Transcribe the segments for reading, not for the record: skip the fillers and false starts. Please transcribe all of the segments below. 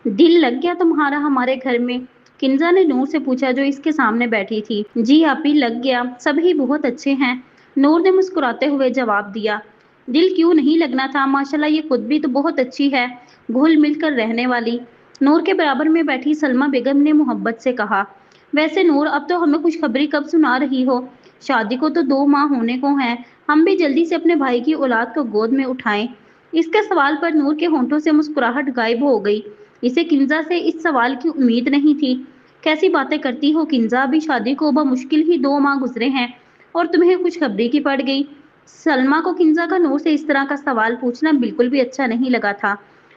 दिल लग गया तुम्हारा हमारे घर में? किंजा ने नूर से पूछा जो इसके सामने बैठी थी। जी आपी, लग गया, सभी बहुत अच्छे हैं, नूर ने मुस्कुराते हुए जवाब दिया। दिल क्यों नहीं लगना था, माशाल्लाह ये खुद भी तो बहुत अच्छी है, घुल मिल कर रहने वाली, नूर के बराबर में बैठी सलमा बेगम ने मोहब्बत से कहा। वैसे नूर, अब तो हमें खुशखबरी कब सुना रही हो? शादी को तो 2 माह होने को हैं, हम भी जल्दी से अपने भाई की औलाद को गोद में उठाएं। इसके सवाल पर नूर के होंठों से मुस्कुराहट गायब हो गई। इसे किंजा से इस सवाल की उम्मीद नहीं थी। कैसी बातें करती हो किंजा, अभी शादी को मुश्किल ही 2 माह गुजरे हैं और तुम्हें खुशखबरी की पड़ गई। सलमा को किंजा का नूर से इस तरह का सवाल पूछना बिल्कुल भी अच्छा नहीं लगा था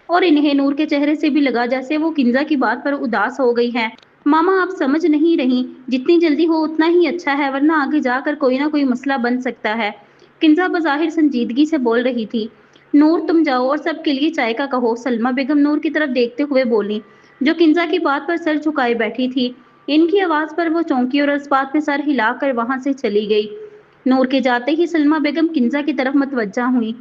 और इन्हें नूर के चेहरे से भी लगा जैसे वो किंजा की बात पर उदास हो गई है। मामा, आप समझ नहीं रही, जितनी जल्दी हो उतना ही अच्छा है, वरना आगे जाकर कोई ना कोई मसला बन सकता है। किंजा बज़ाहिर संजीदगी से बोल रही थी। नूर, तुम जाओ और सबके लिए चाय का कहो, सलमा बेगम नूर की तरफ देखते हुए बोली, जो किंजा की बात पर सर झुकाए बैठी थी। इनकी आवाज पर वो चौंकी और इस बात में सर हिलाकर वहां से चली गई। नूर के जाते ही सलमा बेगम किंजा की तरफ मतवज्जा हुई।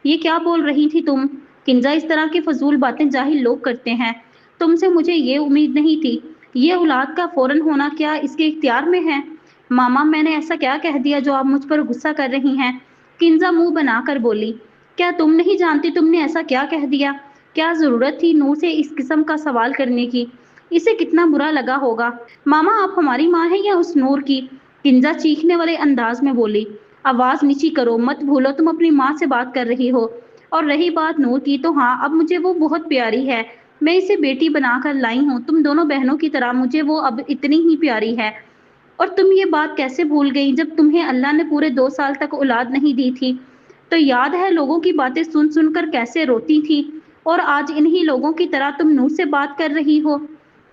ये क्या बोल रही थी तुम? किंजा, इस तरह की फजूल बातें जाहिल लोग करते हैं, तुमसे मुझे ये उम्मीद नहीं थी। ये औलाद का फौरन होना क्या इसके इख्तियार में है? मामा, मैंने ऐसा क्या कह दिया जो आप मुझ पर गुस्सा कर रही हैं? किंजा मुंह बनाकर बोली। क्या तुम नहीं जानती तुमने ऐसा क्या कह दिया? क्या जरूरत थी नूर से इस किस्म का सवाल करने की? इसे कितना बुरा लगा होगा। मामा, आप हमारी माँ हैं या उस नूर की? किंजा चीखने वाले अंदाज में बोली। आवाज नीची करो, मत भूलो तुम अपनी माँ से बात कर रही हो। और रही बात नूर की, तो हाँ, अब मुझे वो बहुत प्यारी है, मैं इसे बेटी बनाकर लाई हूँ, तुम दोनों बहनों की तरह मुझे वो अब इतनी ही प्यारी है। और तुम ये बात कैसे भूल गई जब तुम्हें अल्लाह ने पूरे 2 साल तक औलाद नहीं दी थी? तो याद है लोगों की बातें सुन सुनकर कैसे रोती थी, और आज इन्हीं लोगों की तरह तुम नूर से बात कर रही हो।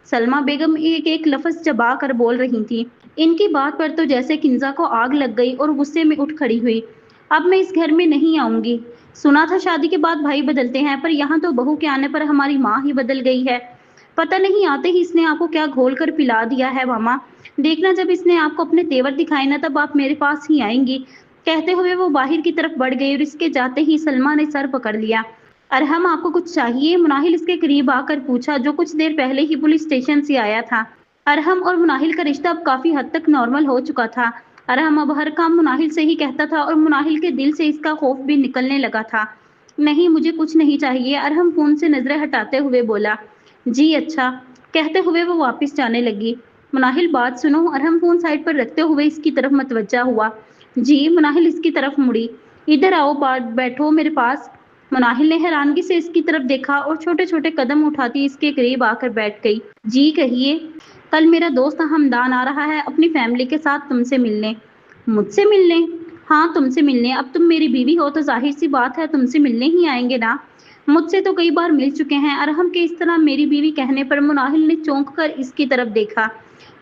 सलमा बेगम एक एक लफ्ज चबा कर बोल रही थी। इनकी बात पर तो जैसे किंजा को आग लग गई और गुस्से में उठ खड़ी हुई। अब मैं इस घर में नहीं आऊंगी। सुना था शादी के बाद भाई बदलते हैं, पर यहाँ तो बहू के आने पर हमारी माँ ही बदल गई है। पता नहीं आते ही इसने आपको क्या घोल कर पिला दिया है मामा। देखना, जब इसने आपको अपने तेवर दिखाए ना, तब आप मेरे पास ही आएंगी। कहते हुए वो बाहर की तरफ बढ़ गई और इसके जाते ही सलमा ने सर पकड़ लिया। अरहम, आपको कुछ चाहिए? मुनाहिल इसके करीब आकर पूछा, जो कुछ देर पहले ही पुलिस स्टेशन से आया था। अरहम और मुनाहिल का रिश्ता अब काफी हद तक नॉर्मल हो चुका था। अरहम अब हर काम मुनाहिल से ही कहता था और मुनाहिल के दिल से इसका खौफ भी निकलने लगा था। नहीं, मुझे कुछ नहीं चाहिए, अरहम फोन से नजरें हटाते हुए बोला। जी अच्छा, कहते हुए वो वापस जाने लगी। मुनाहिल, बात सुनो, अरहम फोन साइड पर रखते हुए इसकी तरफ मतवज्जा हुआ। जी, मुनाहिल इसकी तरफ मुड़ी। इधर आओ, बैठो मेरे पास। मुनाहिल ने हैरानगी से इसकी तरफ देखा और छोटे छोटे कदम उठाती इसके करीब आकर बैठ गई। जी कहिए। कल मेरा दोस्त हमदान आ रहा है अपनी फैमिली के साथ तुमसे मिलने। मुझसे मिलने? हाँ, तुमसे मिलने। अब तुम मेरी बीवी हो तो जाहिर सी बात है तुमसे मिलने ही आएंगे ना। मुझसे तो कई बार मिल चुके हैं। अरहम के इस तरह मेरी बीवी कहने पर मुनाहिल ने चौंक कर इसकी तरफ देखा।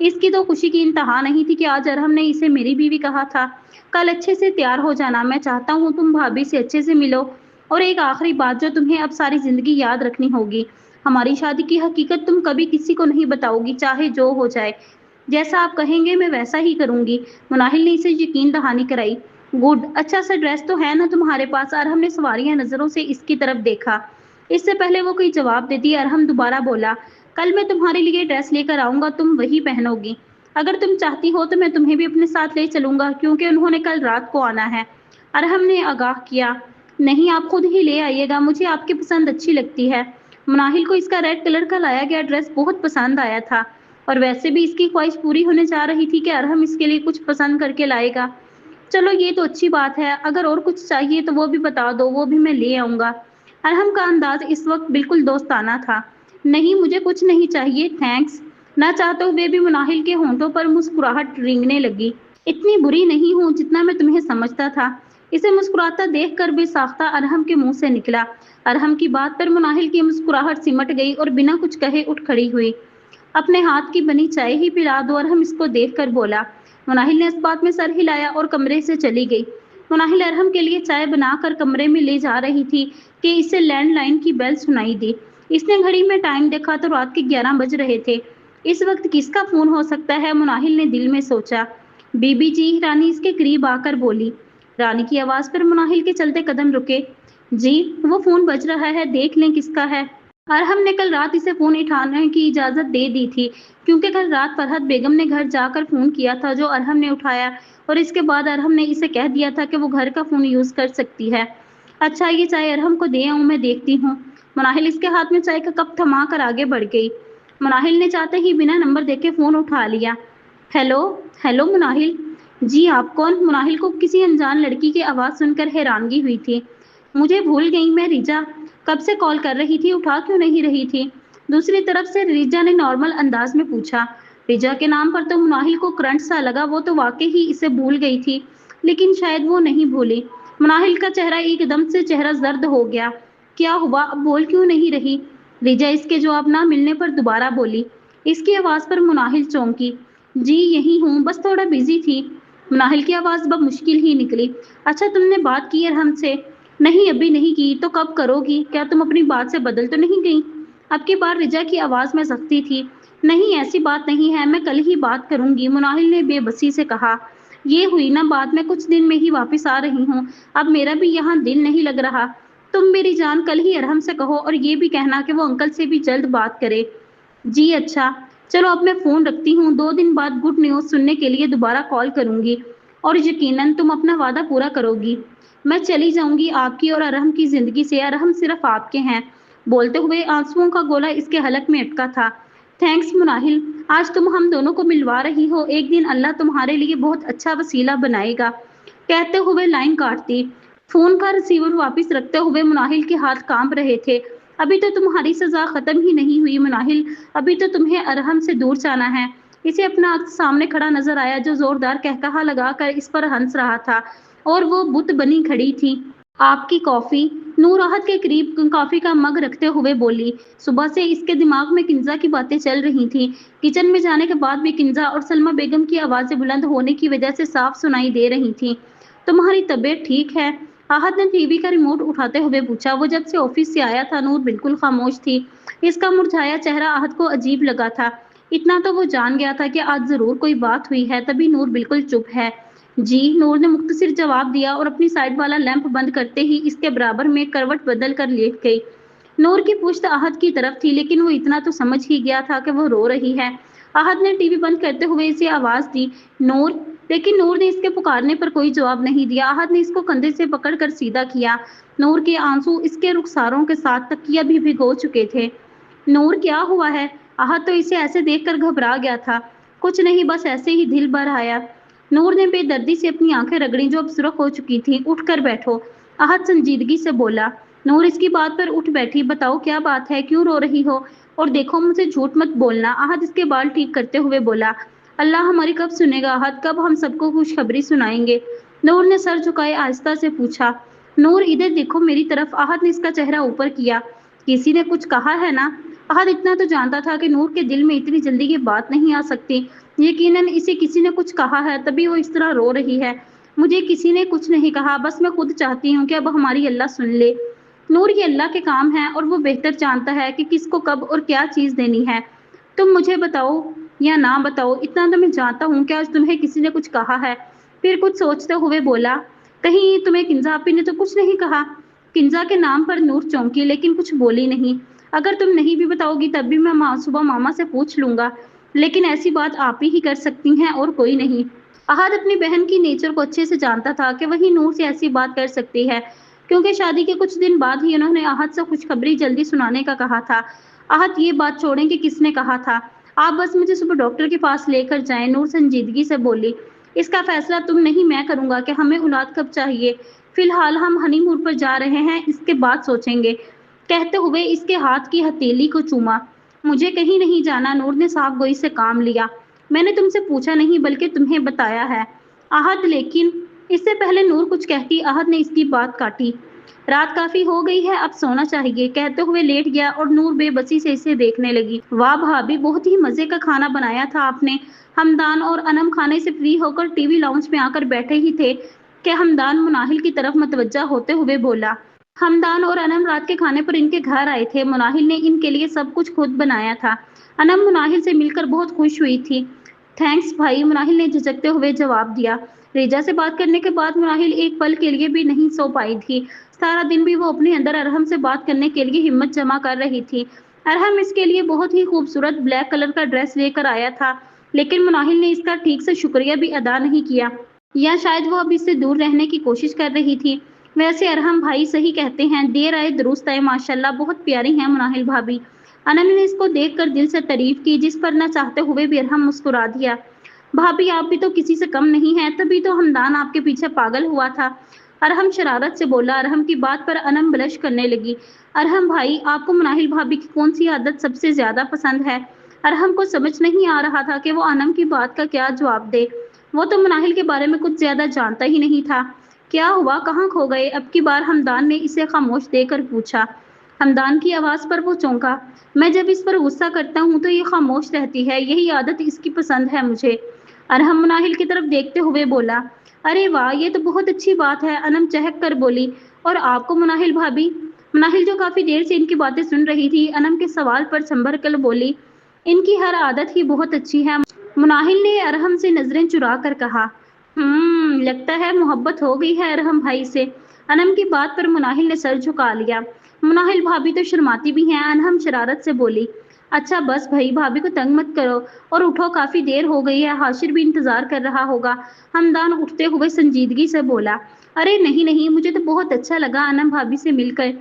इसकी तो खुशी की इंतहा नहीं थी कि आज अरहम ने इसे मेरी बीवी कहा था। कल अच्छे से तैयार हो जाना, मैं चाहता हूँ तुम भाभी से अच्छे से मिलो। और एक आखिरी बात जो तुम्हें अब सारी जिंदगी याद रखनी होगी, हमारी शादी की हकीकत तुम कभी किसी को नहीं बताओगी, चाहे जो हो जाए। जैसा आप कहेंगे मैं वैसा ही करूंगी। मुनाहिल ने इसे यकीन दहानी कराई। गुड, अच्छा सा ड्रेस तो है ना तुम्हारे पास? अरहम ने सवारियां नजरों से इसकी तरफ देखा। इससे पहले वो कोई जवाब देती, अरहम दोबारा बोला, कल मैं तुम्हारे लिए ड्रेस लेकर आऊंगा, तुम वही पहनोगी। अगर तुम चाहती हो तो मैं तुम्हें भी अपने साथ ले चलूंगा, क्योंकि उन्होंने कल रात को आना है। अरहम ने आगाह किया। नहीं, आप खुद ही ले आइएगा, मुझे आपकी पसंद अच्छी लगती है। मुनाहिल को इसका रेड कलर का लाया गया ड्रेस बहुत पसंद आया था, और वैसे भी इसकी ख्वाहिश पूरी होने जा रही थी कि अरहम इसके लिए कुछ पसंद करके लाएगा। चलो ये तो अच्छी बात है, अगर और कुछ चाहिए तो वो भी बता दो, वो भी मैं ले आऊंगा। अरहम का अंदाज इस वक्त बिल्कुल दोस्ताना था। नहीं, मुझे कुछ नहीं चाहिए, थैंक्स। ना चाहते हुए भी मुनाहिल के होंठों पर मुस्कुराहट रेंगने लगी। इतनी बुरी नहीं हूं जितना मैं तुम्हें समझता था। इसे मुस्कुराता देख कर बेसाख्ता अरहम के मुंह से निकला। अरहम की बात पर मुनाहिल की मुस्कुराहट सिमट गई और बिना कुछ कहे उठ खड़ी हुई। अपने हाथ की बनी चाय ही पिला दो, अरहम इसको देख कर बोला। मुनाहिल ने इस बात में सर हिलाया और कमरे से चली गई। मुनाहिल अरहम के लिए चाय बनाकर कमरे में ले जा रही थी कि इसे लैंडलाइन की बेल सुनाई दी। इसने घड़ी में टाइम देखा तो रात के 11 बज रहे थे। इस वक्त किसका फोन हो सकता है, मुनाहिल ने दिल में सोचा। बीबी जी, रानी इसके करीब आकर बोली। रानी की आवाज पर मुनाहिल के चलते कदम रुके। जी, वो फोन बज रहा है, देख लें किसका है। अरहम ने कल रात इसे फोन उठाने की इजाजत दे दी थी, क्योंकि कल रात फरहत बेगम ने घर जाकर फोन किया था, जो अरहम ने उठाया, और इसके बाद अरहम ने इसे कह दिया था कि वो घर का फोन यूज कर सकती है। अच्छा, ये चाय अरहम को दे आऊं, मैं देखती हूँ। मुनाहिल इसके हाथ में चाय का कप थमा कर आगे बढ़ गई। मुनाहिल ने चाहते ही बिना नंबर देखे फोन उठा लिया। हेलो। हेलो मुनाहिल। जी आप कौन? मुनाहिल को किसी अनजान लड़की की आवाज सुनकर हैरानगी हुई थी। मुझे भूल गई, मैं रिजा। कब से कॉल कर रही थी, उठा क्यों नहीं रही थी? दूसरी तरफ से रिजा ने नॉर्मल अंदाज में पूछा। रिजा के नाम पर तो मुनाहिल को करंट सा लगा, वो तो वाकई ही इसे भूल गई थी, लेकिन शायद वो नहीं भूली। मुनाहिल का चेहरा एकदम से चेहरा जर्द हो गया। क्या हुआ, अब बोल क्यों नहीं रही? रिजा इसके जवाब ना मिलने पर दोबारा बोली। इसकी आवाज पर मुनाहिल चौंकी। जी यही हूँ, बस थोड़ा बिजी थी। मुनाहिल की आवाज अब मुश्किल ही निकली। अच्छा, तुमने बात की है हमसे? नहीं, अभी नहीं की। तो कब करोगी? क्या तुम अपनी बात से बदल तो नहीं गई? अब की बार रिजा की आवाज में सख्ती थी। नहीं, ऐसी बात नहीं है, मैं कल ही बात करूंगी, मुनाहिल ने बेबसी से कहा। ये हुई ना बात, मैं कुछ दिन में ही वापस आ रही हूँ। अब मेरा भी यहाँ दिल नहीं लग रहा। तुम मेरी जान कल ही अरहम से कहो, और ये भी कहना कि वो अंकल से भी जल्द बात करे। जी अच्छा। चलो अब मैं फोन रखती हूँ, 2 दिन बाद गुड न्यूज सुनने के लिए दोबारा कॉल करूंगी, और यकीनन तुम अपना वादा पूरा करोगी। मैं चली जाऊंगी आपकी और अरहम की जिंदगी से, अरहम सिर्फ आपके हैं। बोलते हुए आंसुओं का गोला इसके हलक में अटका था। थैंक्स मुनाहिल, आज तुम हम दोनों को मिलवा रही हो, एक दिन अल्लाह तुम्हारे लिए बहुत अच्छा वसीला बनाएगा। कहते हुए लाइन काटती। फोन का रिसीवर वापस रखते हुए मुनाहिल के हाथ कांप रहे थे। अभी तो तुम्हारी सजा खत्म ही नहीं हुई मुनाहिल, अभी तो तुम्हें अरहम से दूर जाना है। इसे अपना अक्स सामने खड़ा नजर आया, जो जोरदार कहकहा लगाकर इस पर हंस रहा था, और वो बुत बनी खड़ी थी। आपकी कॉफी। नूर आहत के करीब कॉफी का मग रखते हुए बोली। सुबह से इसके दिमाग में किंजा की बातें चल रही थी। किचन में जाने के बाद भी किंजा और सलमा बेगम की आवाजें बुलंद होने की वजह से साफ सुनाई दे रही थी। तुम्हारी तबीयत ठीक है? आहत ने टीवी का रिमोट उठाते हुए पूछा। वो जब से ऑफिस से आया था, नूर बिल्कुल खामोश थी। इसका मुरझाया चेहरा आहत को अजीब लगा था। इतना तो वो जान गया था कि आज जरूर कोई बात हुई है, तभी नूर बिल्कुल चुप है। जी, नूर ने मुख्तसिर जवाब दिया, और अपनी साइड वाला लैंप बंद करते ही इसके बराबर में करवट बदल कर लेट गई। नूर की पुश्त आहत की तरफ थी, लेकिन वो इतना तो समझ ही गया था कि वो रो रही है। आहत ने टीवी बंद करते हुए इसे आवाज दी, नूर। लेकिन नूर ने इसके पुकारने पर कोई जवाब नहीं दिया। आहत ने इसको कंधे से पकड़कर सीधा किया। नूर के आंसू इसके रुखसारों के साथ तकिया भी भिगो चुके थे। नूर, क्या हुआ है? आहत तो इसे ऐसे देखकर घबरा गया था। कुछ नहीं, बस ऐसे ही दिल भर आया। नूर ने बेदर्दी से अपनी आंखें रगड़ी, जो अब सुर्ख हो चुकी थीं। उठकर बैठो, आहत संजीदगी से बोला। नूर इसकी बात पर उठ बैठी। बताओ क्या बात है, क्यों रो रही हो? और देखो, मुझे झूठ मत बोलना, आहत इसके बाल ठीक करते हुए बोला। अल्लाह हमारी कब सुनेगा आहत, कब हम सबको खुशखबरी सुनाएंगे? नूर ने सर झुकाए आहिस्ता से पूछा। नूर इधर देखो मेरी तरफ, आहत ने इसका चेहरा ऊपर किया। किसी ने कुछ कहा है ना? आहत इतना तो जानता था कि नूर के दिल में इतनी जल्दी ये बात नहीं आ सकती। यकीनन इसे किसी ने कुछ कहा है, तभी वो इस तरह रो रही है। मुझे किसी ने कुछ नहीं कहा, बस मैं खुद चाहती हूँ कि अब हमारी अल्लाह सुन ले। नूर, ये अल्लाह के काम है, और वो बेहतर जानता है कि किसको कब और क्या चीज देनी है। तुम मुझे बताओ या ना बताओ, इतना तो मैं जानता हूँ कि आज तुम्हें किसी ने कुछ कहा है। फिर कुछ सोचते हुए बोला, कहीं तुम्हें किंजा आपी ने तो कुछ नहीं कहा? किंजा के नाम पर नूर चौंकी, लेकिन कुछ बोली नहीं। अगर तुम नहीं भी बताओगी तब भी मैं सुबह मामा से पूछ लूंगा, लेकिन ऐसी बात आप ही कर सकती हैं और कोई नहीं। अहाद अपनी बहन की नेचर को अच्छे से जानता था कि वही नूर से ऐसी बात कर सकती है, क्योंकि शादी के कुछ दिन बाद ही उन्होंने अहाद से खुशखबरी जल्दी सुनाने का कहा था। अहाद, ये बात छोड़ें कि किसने कहा था, आप बस मुझे सुबह डॉक्टर के पास लेकर जाएं, नूर संजीदगी से बोली। इसका फैसला तुम नहीं, मैं करूंगा कि हमें औलाद कब चाहिए। फिलहाल हम हनीमून पर जा रहे हैं, इसके बाद सोचेंगे। कहते हुए इसके हाथ की हथेली को चूमा। मुझे कहीं नहीं जाना, नूर ने साफ गोई से काम लिया। मैंने तुमसे पूछा नहीं, बल्कि तुम्हें बताया है। आहद, लेकिन इससे पहले नूर कुछ कहती, आहद ने इसकी बात काटी। रात काफी हो गई है, अब सोना चाहिए, कहते हुए लेट गया, और नूर बेबसी से इसे देखने लगी। वाह भाभी, बहुत ही मजे का खाना बनाया था आपने। हमदान और अनम खाने से फ्री होकर टीवी लाउंज में आकर बैठे ही थे कि हमदान मुनाहिल की तरफ मतवज्जा होते हुए बोला। हमदान और अनम रात के खाने पर इनके घर आए थे। मुनाहिल ने इनके लिए सब कुछ खुद बनाया था। अनम मुनाहिल से मिलकर बहुत खुश हुई थी। थैंक्स भाई, मुनाहिल ने झिझकते हुए जवाब दिया। रेजा से बात करने के बाद मुनाहिल एक पल के लिए भी नहीं सो पाई थी। सारा दिन भी वो अपने अंदर अरहम से बात करने के लिए हिम्मत जमा कर रही थी। अरहम इसके लिए बहुत ही खूबसूरत ब्लैक कलर का ड्रेस लेकर आया था, लेकिन मुनाहिल ने इसका ठीक से शुक्रिया भी अदा नहीं किया, या शायद वो अब इससे दूर रहने की कोशिश कर रही थी। वैसे अरहम भाई सही कहते हैं, देर आए दुरुस्त आए, माशाल्लाह बहुत प्यारी हैं मुनाहिल भाभी। अनम ने इसको देखकर दिल से तारीफ की, जिस पर न चाहते हुए भी अरहम मुस्कुरा दिया। भाभी आप भी तो किसी से कम नहीं हैं, तभी तो हमदान आपके पीछे पागल हुआ था। अरहम शरारत से बोला। अरहम की बात पर अनम ब्लश करने लगी। अरहम भाई, आपको मुनाहिल भाभी की कौन सी आदत सबसे ज्यादा पसंद है? अरहम को समझ नहीं आ रहा था कि वो अनम की बात का क्या जवाब दे। वो तो मुनाहिल के बारे में कुछ ज्यादा जानता ही नहीं था। क्या हुआ, कहाँ खो गए? अब की बार हमदान ने इसे खामोश देकर पूछा। हमदान की आवाज पर वो चौंका। मैं जब इस पर गुस्सा करता हूँ तो ये खामोश रहती है, यही आदत इसकी पसंद है मुझे। अरहम मुनाहिल की तरफ देखते हुए बोला। अरे वाह, ये तो बहुत अच्छी बात है, अनम चहक कर बोली। और आपको मुनाहिल भाभी? मुनाहिल जो काफी देर से इनकी बातें सुन रही थी, अनम के सवाल पर संभर कर बोली। इनकी हर आदत ही बहुत अच्छी है। मुनाहिल ने अरहम से नजरें चुरा कर कहा। लगता है मोहब्बत हो गई है अरहम भाई से। अनम की बात पर मुनाहिल ने सर झुका लिया। मुनाहिल भाभी तो शर्माती भी हैं, अनहम शरारत से बोली। अच्छा बस भाई, भाभी को तंग मत करो और उठो, काफी देर हो गई है, हाशिर भी इंतजार कर रहा होगा। हमदान उठते हुए संजीदगी से बोला। अरे नहीं नहीं, मुझे तो बहुत अच्छा लगा अनम भाभी से मिलकर।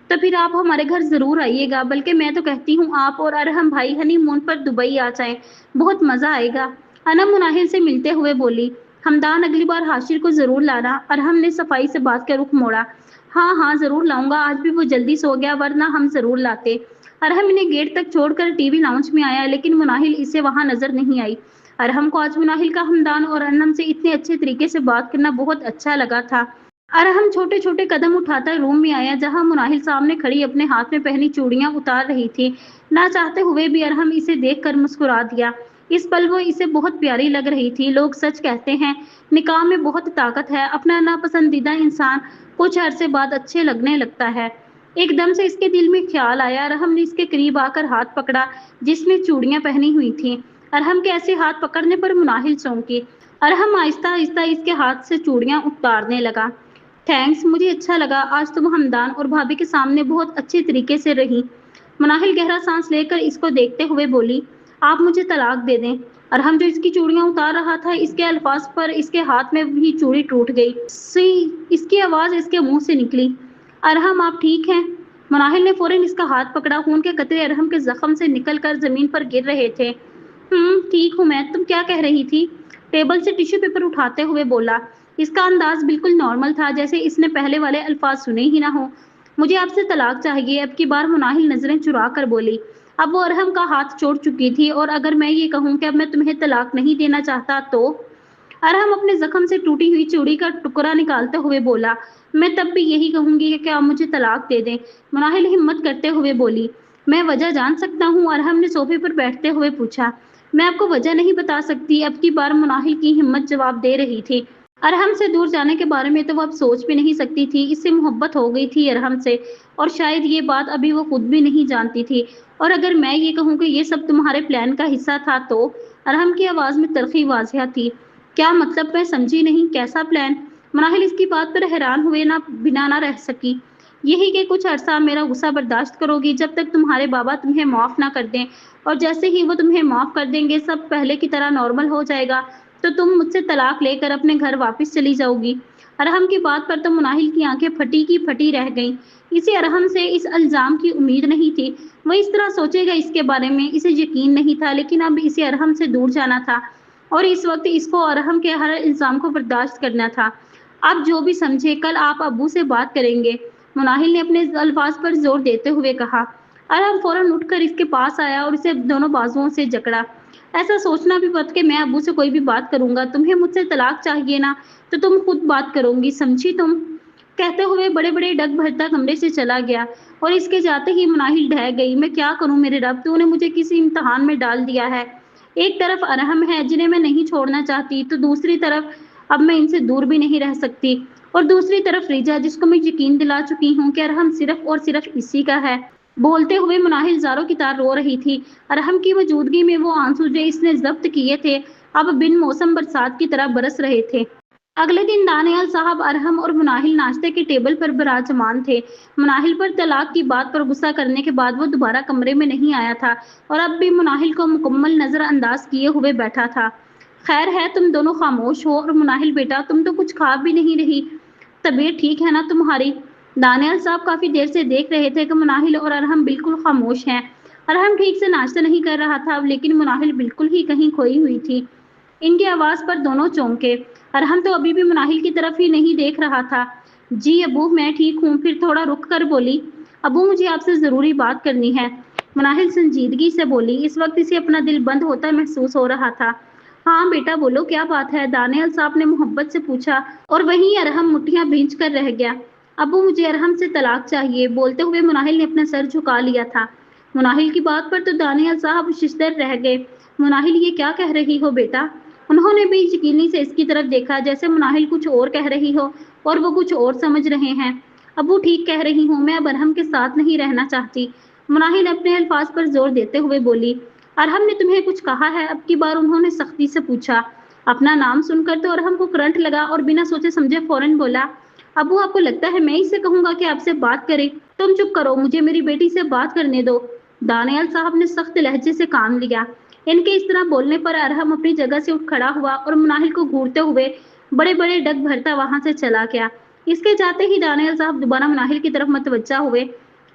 तो फिर आप हमारे घर जरूर आइएगा, बल्कि मैं तो कहती हूँ आप और अरहम भाई हनीमून पर दुबई आ जाएं, बहुत मजा आएगा। अनम मुनाहिल से मिलते हुए बोली। हमदान अगली बार हाशिर को जरूर लाना। अरहम ने सफाई से बात का रुख मोड़ा। हाँ हाँ जरूर लाऊंगा, आज भी वो जल्दी सो गया, वरना हम जरूर लाते। अरहम इन्हें गेट तक छोड़कर टीवी लाउंज में आया, लेकिन मुनाहिल इसे वहां नजर नहीं आई। अरहम को आज मुनाहिल का हमदान और अनम से इतने अच्छे तरीके से बात करना बहुत अच्छा लगा था। अरहम छोटे छोटे कदम उठाता रूम में आया, जहां मुनाहिल सामने खड़ी अपने हाथ में पहनी चूड़ियां उतार रही थी। ना चाहते हुए भी अरहम इसे देखकर मुस्कुरा दिया। इस पल वो इसे बहुत प्यारी लग रही थी। लोग सच कहते हैं, निकाह में बहुत ताकत है, अपना नापसंदीदा इंसान कुछ अरसे बाद अच्छे लगने लगता है। एकदम से इसके दिल में ख्याल आया। अरहम ने इसके करीब आकर हाथ पकड़ा, जिसमें चूड़ियां पहनी हुई थीं। अरहम के ऐसे हाथ पकड़ने पर मुनाहिल चौंकी। अरहम आहिस्ता आहिस्ता इसके हाथ से चूड़ियां उतारने लगा। थैंक्स, मुझे अच्छा लगा, आज तुम हमदान और भाभी के सामने बहुत अच्छे तरीके से रही। मुनाहिल गहरा सांस लेकर इसको देखते हुए बोली। आप मुझे तलाक दे दें। अरहम जो इसकी चूड़ियां उतार रहा था, इसके अल्फाज पर इसके हाथ में भी चूड़ी टूट गई। सी, इसकी आवाज इसके मुंह से निकली। अरहम आप ठीक हैं? मुनाहिल ने फौरन इसका हाथ पकड़ा। खून के कतरे अरहम के जख्म से निकलकर जमीन पर गिर रहे थे। ठीक हूँ मैं, तुम क्या कह रही थी? टेबल से टिश्यू पेपर उठाते हुए बोला। इसका अंदाज बिल्कुल नॉर्मल था, जैसे इसने पहले वाले अल्फाज सुने ही ना हो। मुझे आपसे तलाक चाहिए। अब की बार मुनाहिल नजरें चुरा कर बोली। अब वो अरहम का हाथ छोड़ चुकी थी, और अगर मैं ये कहूँ कि अब मैं तुम्हें तलाक नहीं देना चाहता तो? अरहम अपने जख्म से टूटी हुई चूड़ी का टुकड़ा निकालते हुए बोला। मैं तब भी यही कहूंगी कि आप मुझे तलाक दे दें। मुनाहिल हिम्मत करते हुए बोली। मैं वजह जान सकता हूँ? अरहम ने सोफे पर बैठते हुए पूछा। मैं आपको वजह नहीं बता सकती। अब की बार मुनाहिल की हिम्मत जवाब दे रही थी। अरहम से दूर जाने के बारे में तो वो अब सोच भी नहीं सकती थी। इससे मोहब्बत हो गई थी अरहम से, और शायद ये बात अभी वो खुद भी नहीं जानती थी। और अगर मैं ये कहूँ कि ये सब तुम्हारे प्लान का हिस्सा था तो? अरहम की आवाज में तलखी वाजिया थी। क्या मतलब? मैं समझी नहीं, कैसा प्लान? मुनाहिल इसकी बात पर हैरान हुए ना बिना ना रह सकी। यही कि कुछ अरसा मेरा गुस्सा बर्दाश्त करोगी, जब तक तुम्हारे बाबा तुम्हें माफ ना कर दें, और जैसे ही वो तुम्हें माफ कर देंगे, सब पहले की तरह नॉर्मल हो जाएगा, तो तुम मुझसे तलाक लेकर अपने घर वापस चली जाओगी। अरहम की बात पर तो मुनाहिल की आंखें फटी की फटी रह गईं। इसे अरहम से इस इल्जाम की उम्मीद नहीं थी। वह इस तरह सोचेगा इसके बारे में इसे यकीन नहीं था, लेकिन अब इसे अरहम से दूर जाना था, और इस वक्त इसको अरहम के हर इल्जाम को बर्दाश्त करना था। आप जो भी समझे, कल आप अब्बू से बात करेंगे, मुनाहिल ने अपने अल्फाज पर जोर देते हुए कहा। अरहम फौरन उठकर इसके पास आया और इसे दोनों बाजुओं से जकड़ा। ऐसा सोचना भी मत कि मैं अब्बू से कोई भी बात करूंगा। तुम्हें मुझसे तलाक चाहिए ना, तो तुम खुद बात करोगी, समझी तुम? कहते हुए बड़े बड़े डग भरता कमरे से चला गया, और इसके जाते ही मुनाहिल ढह गई। मैं क्या करूं मेरे रब, तूने मुझे किसी इम्तिहान में डाल दिया है। एक तरफ अरहम है जिन्हें मैं नहीं छोड़ना चाहती, तो दूसरी तरफ अब मैं इनसे दूर भी नहीं रह सकती, और दूसरी तरफ रिजा, जिसको मैं यकीन दिला चुकी हूँ कि अरहम सिर्फ और सिर्फ इसी का है। बोलते हुए मुनाहिल ज़ारों की तार रो रही थी। अरहम की मौजूदगी में वो आंसू जो इसने जब्त किए थे, अब बिन मौसम बरसात की तरह बरस रहे थे। अगले दिन दानियाल साहब, अरहम और मुनाहिल नाश्ते के टेबल पर विराजमान थे। मुनाहिल पर तलाक की बात पर गुस्सा करने के बाद वो दोबारा कमरे में नहीं आया था और अब भी मुनाहिल को मुकम्मल नजरअंदाज किए हुए बैठा था। खैर है, तुम दोनों खामोश हो। और मुनाहिल बेटा, तुम तो कुछ खा भी नहीं रही, तबीयत ठीक है ना तुम्हारी? दानियाल साहब काफी देर से देख रहे थे कि मुनाहिल और अरहम बिल्कुल खामोश हैं। अरहम ठीक से नाश्ता नहीं कर रहा था, लेकिन मुनाहिल बिल्कुल ही कहीं खोई हुई थी। इनकी आवाज पर दोनों चौंके। अरहम तो अभी भी मुनाहिल की तरफ ही नहीं देख रहा था। जी अबू, मैं ठीक हूँ। फिर थोड़ा रुक कर बोली, अबू मुझे आपसे जरूरी बात करनी है। मुनाहिल संजीदगी से बोली। इस वक्त इसे अपना दिल बंद होता महसूस हो रहा था। हाँ बेटा बोलो, क्या बात है? दानियाल साहब ने मोहब्बत से पूछा और वहीं अरहम मुट्ठियां भींच कर रह गया। अबू मुझे अरहम से तलाक चाहिए। बोलते हुए मुनाहिल ने अपना सर झुका लिया था। मुनाहिल की बात पर तो दानियाल साहब शिश्तर रह गए। मुनाहिल, ये क्या कह रही हो बेटा? उन्होंने भी यकीनी से इसकी तरफ देखा, जैसे मुनाहिल कुछ और कह रही हो और वो कुछ और समझ रहे हैं। अबू ठीक कह रही हूँ, मैं अब अरहम के साथ नहीं रहना चाहती। मुनाहिल अपने अल्फाज पर जोर देते हुए बोली। अरहम ने तुम्हें कुछ कहा है? अब की बार उन्होंने सख्ती से पूछा। अपना नाम सुनकर तो अरहम को करंट लगा और बिना सोचे समझे फौरन बोला, अबू आपको लगता है मैं इसे कहूंगा कि आपसे बात करे? तुम चुप करो, मुझे मेरी बेटी से बात करने दो। दानियाल साहब ने सख्त लहजे से काम लिया। इनके इस तरह बोलने पर अरहम अपनी जगह से उठ खड़ा हुआ और मुनाहिल को घूरते हुए बड़े बड़े डग भरता वहां से चला गया। इसके जाते ही दानियाल साहब दोबारा मुनाहिल की तरफ मतवज्जा हुए।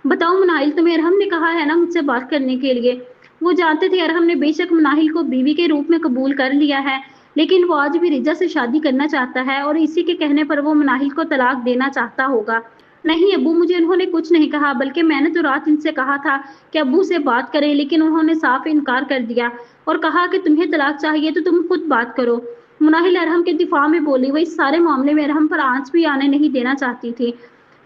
बताओ मुनाहिल, तुम्हें अरहम ने कहा है ना मुझसे बात करने के लिए? वो जानते थे अरहम ने बेशक मुनाहिल को बीवी के रूप में कबूल कर लिया है, लेकिन वो आज भी रिजा से शादी करना चाहता है और इसी के कहने पर वो मुनाहिल को तलाक देना चाहता होगा। नहीं अब्बू, मुझे उन्होंने कुछ नहीं कहा, बल्कि मैंने तो रात इनसे कहा था कि अब्बू से बात करें, लेकिन उन्होंने साफ इनकार कर दिया और कहा कि तुम्हें तलाक चाहिए तो तुम खुद बात करो। मुनाहिल अरहम के दिफा में बोली। वो इस सारे मामले में अरहम पर आंच भी आने नहीं देना चाहती थी।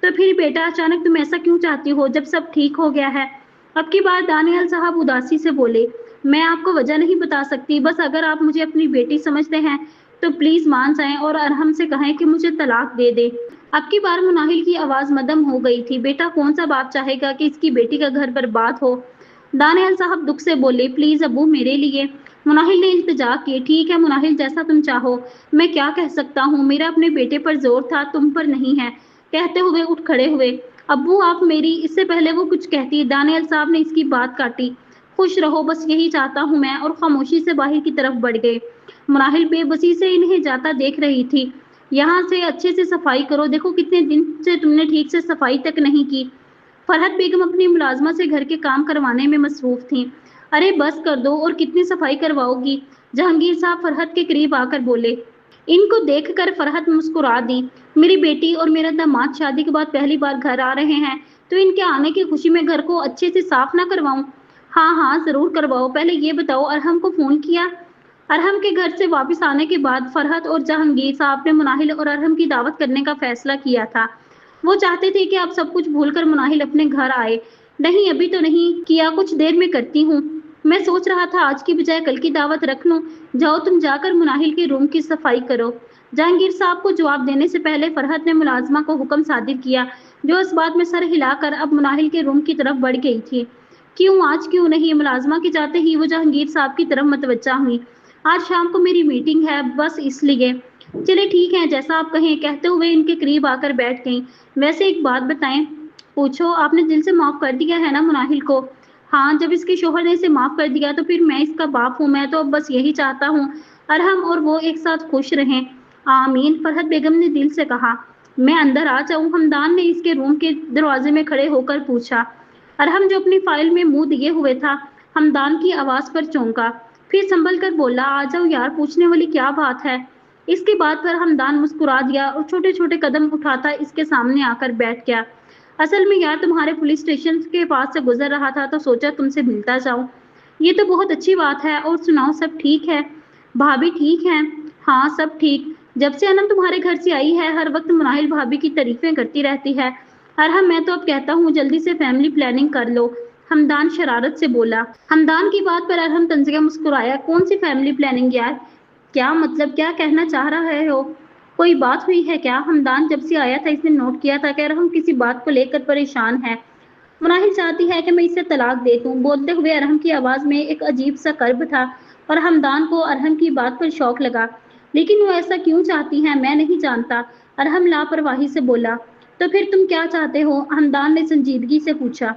तो फिर बेटा अचानक तुम ऐसा क्यों चाहती हो जब सब ठीक हो गया है? अब की बार दानियाल साहब उदासी से बोले। मैं आपको वजह नहीं बता सकती, बस अगर आप मुझे अपनी बेटी समझते हैं तो प्लीज मान जाएं और अरहम से कहें कि मुझे तलाक दे दे। अब की बार मुनाहिल की आवाज मदम हो गई थी। बेटा कौन सा बाप चाहेगा कि इसकी बेटी का घर बर्बाद हो? दानियाल साहब दुख से बोले, प्लीज अबू मेरे लिए। मुनाहिल ने इल्तिजा की। ठीक है मुनाहिल, जैसा तुम चाहो। मैं क्या कह सकता हूँ, मेरा अपने बेटे पर जोर था, तुम पर नहीं है। कहते हुए उठ खड़े हुए। अब्बू आप मेरी। इससे पहले वो कुछ कहती, दानियाल साहब ने इसकी बात काटी। खुश रहो, बस यही चाहता हूँ मैं, और खामोशी से बाहर की तरफ बढ़ गए। मुनाहिल बेबसी से इन्हें जाता देख रही थी। यहाँ से अच्छे से सफाई करो, देखो कितने दिन से तुमने ठीक से सफाई तक नहीं की। फरहत बेगम अपनी मुलाजमा से घर के काम करवाने में मसरूफ थी। अरे बस कर दो, और कितनी सफाई करवाओगी? जहांगीर साहब फरहत के करीब आकर बोले। इनको देखकर फरहत मुस्कुरा दी। मेरी बेटी और मेरा दामाद शादी के बाद पहली बार घर आ रहे हैं, तो इनके आने की खुशी में घर को अच्छे से साफ ना करवाऊं? हाँ हाँ जरूर करवाओ। पहले ये बताओ, अरहम को फोन किया? अरहम के घर से वापस आने के बाद फरहत और जहांगीर साहब ने मुनाहिल और अरहम की दावत करने का फैसला किया था। वो चाहते थे कि आप सब कुछ भूलकर मुनाहिल अपने घर आए। नहीं अभी तो नहीं किया, कुछ देर में करती हूँ। मैं सोच रहा था आज की बजाय कल की दावत रख लूं। जाओ तुम जाकर मुनाहिल के रूम की सफाई करो। जहांगीर साहब को जवाब देने से पहले फरहत ने मुलाजमा को हुक्म सादिर किया, जो इस बात में सर हिलाकर अब मुनाहिल के रूम की तरफ बढ़ गई थी। क्यों आज क्यों नहीं? मुलाजमा के जाते ही वो जहांगीर साहब की तरफ मतवज्जा हुई। आज शाम को मेरी मीटिंग है, बस इसलिए। चले ठीक है, जैसा आप कहें। कहते हुए इनके करीब आकर बैठ गई। वैसे एक बात बताएं। पूछो। आपने दिल से माफ कर दिया है ना मुनाहिल को? हाँ, जब इसके शोहर ने इसे माफ कर दिया तो फिर मैं इसका बाप हूँ। मैं तो अब बस यही चाहता हूँ अरहम और वो एक साथ खुश रहें। आमीन, फरहत बेगम ने दिल से कहा। मैं अंदर आ जाऊं? हमदान ने इसके रूम के दरवाजे में खड़े होकर पूछा। अरहम जो अपनी फाइल में मुंह दिए हुए था, हमदान की आवाज पर चौंका। फिर संभल कर बोला, आ जाओ यार, पूछने वाली क्या बात है? इसकी बात पर हमदान मुस्कुरा दिया और छोटे छोटे कदम उठाता इसके सामने आकर बैठ गया। असल में यार, तुम्हारे पुलिस स्टेशन के पास से गुजर रहा था तो सोचा तुमसे मिलता जाऊं। ये तो बहुत अच्छी बात है। और सुनाओ, सब ठीक है? भाभी ठीक है? हाँ सब ठीक। जब से अनम तुम्हारे घर से आई है हर वक्त मुनाहिल भाभी की तारीफें करती रहती है। अरहम, मैं तो अब कहता हूँ जल्दी से फैमिली प्लानिंग कर लो। हमदान शरारत से बोला। हमदान की बात पर अरहम तंजिया मुस्कुराया। कौन सी फैमिली प्लानिंग यार? क्या मतलब, क्या कहना चाह रहे हो? कोई बात हुई है क्या? हमदान जब से आया था इसने नोट किया था कि अरहम किसी बात को लेकर परेशान है। मुनाहिल चाहती है कि मैं इसे तलाक दे दूं। बोलते हुए अरहम की आवाज में एक अजीब सा कर्ब था और हमदान को अरहम की बात पर शौक लगा। लेकिन वो ऐसा क्यों चाहती हैं मैं नहीं जानता। अरहम लापरवाही से बोला। तो फिर तुम क्या चाहते हो? हमदान ने संजीदगी से पूछा।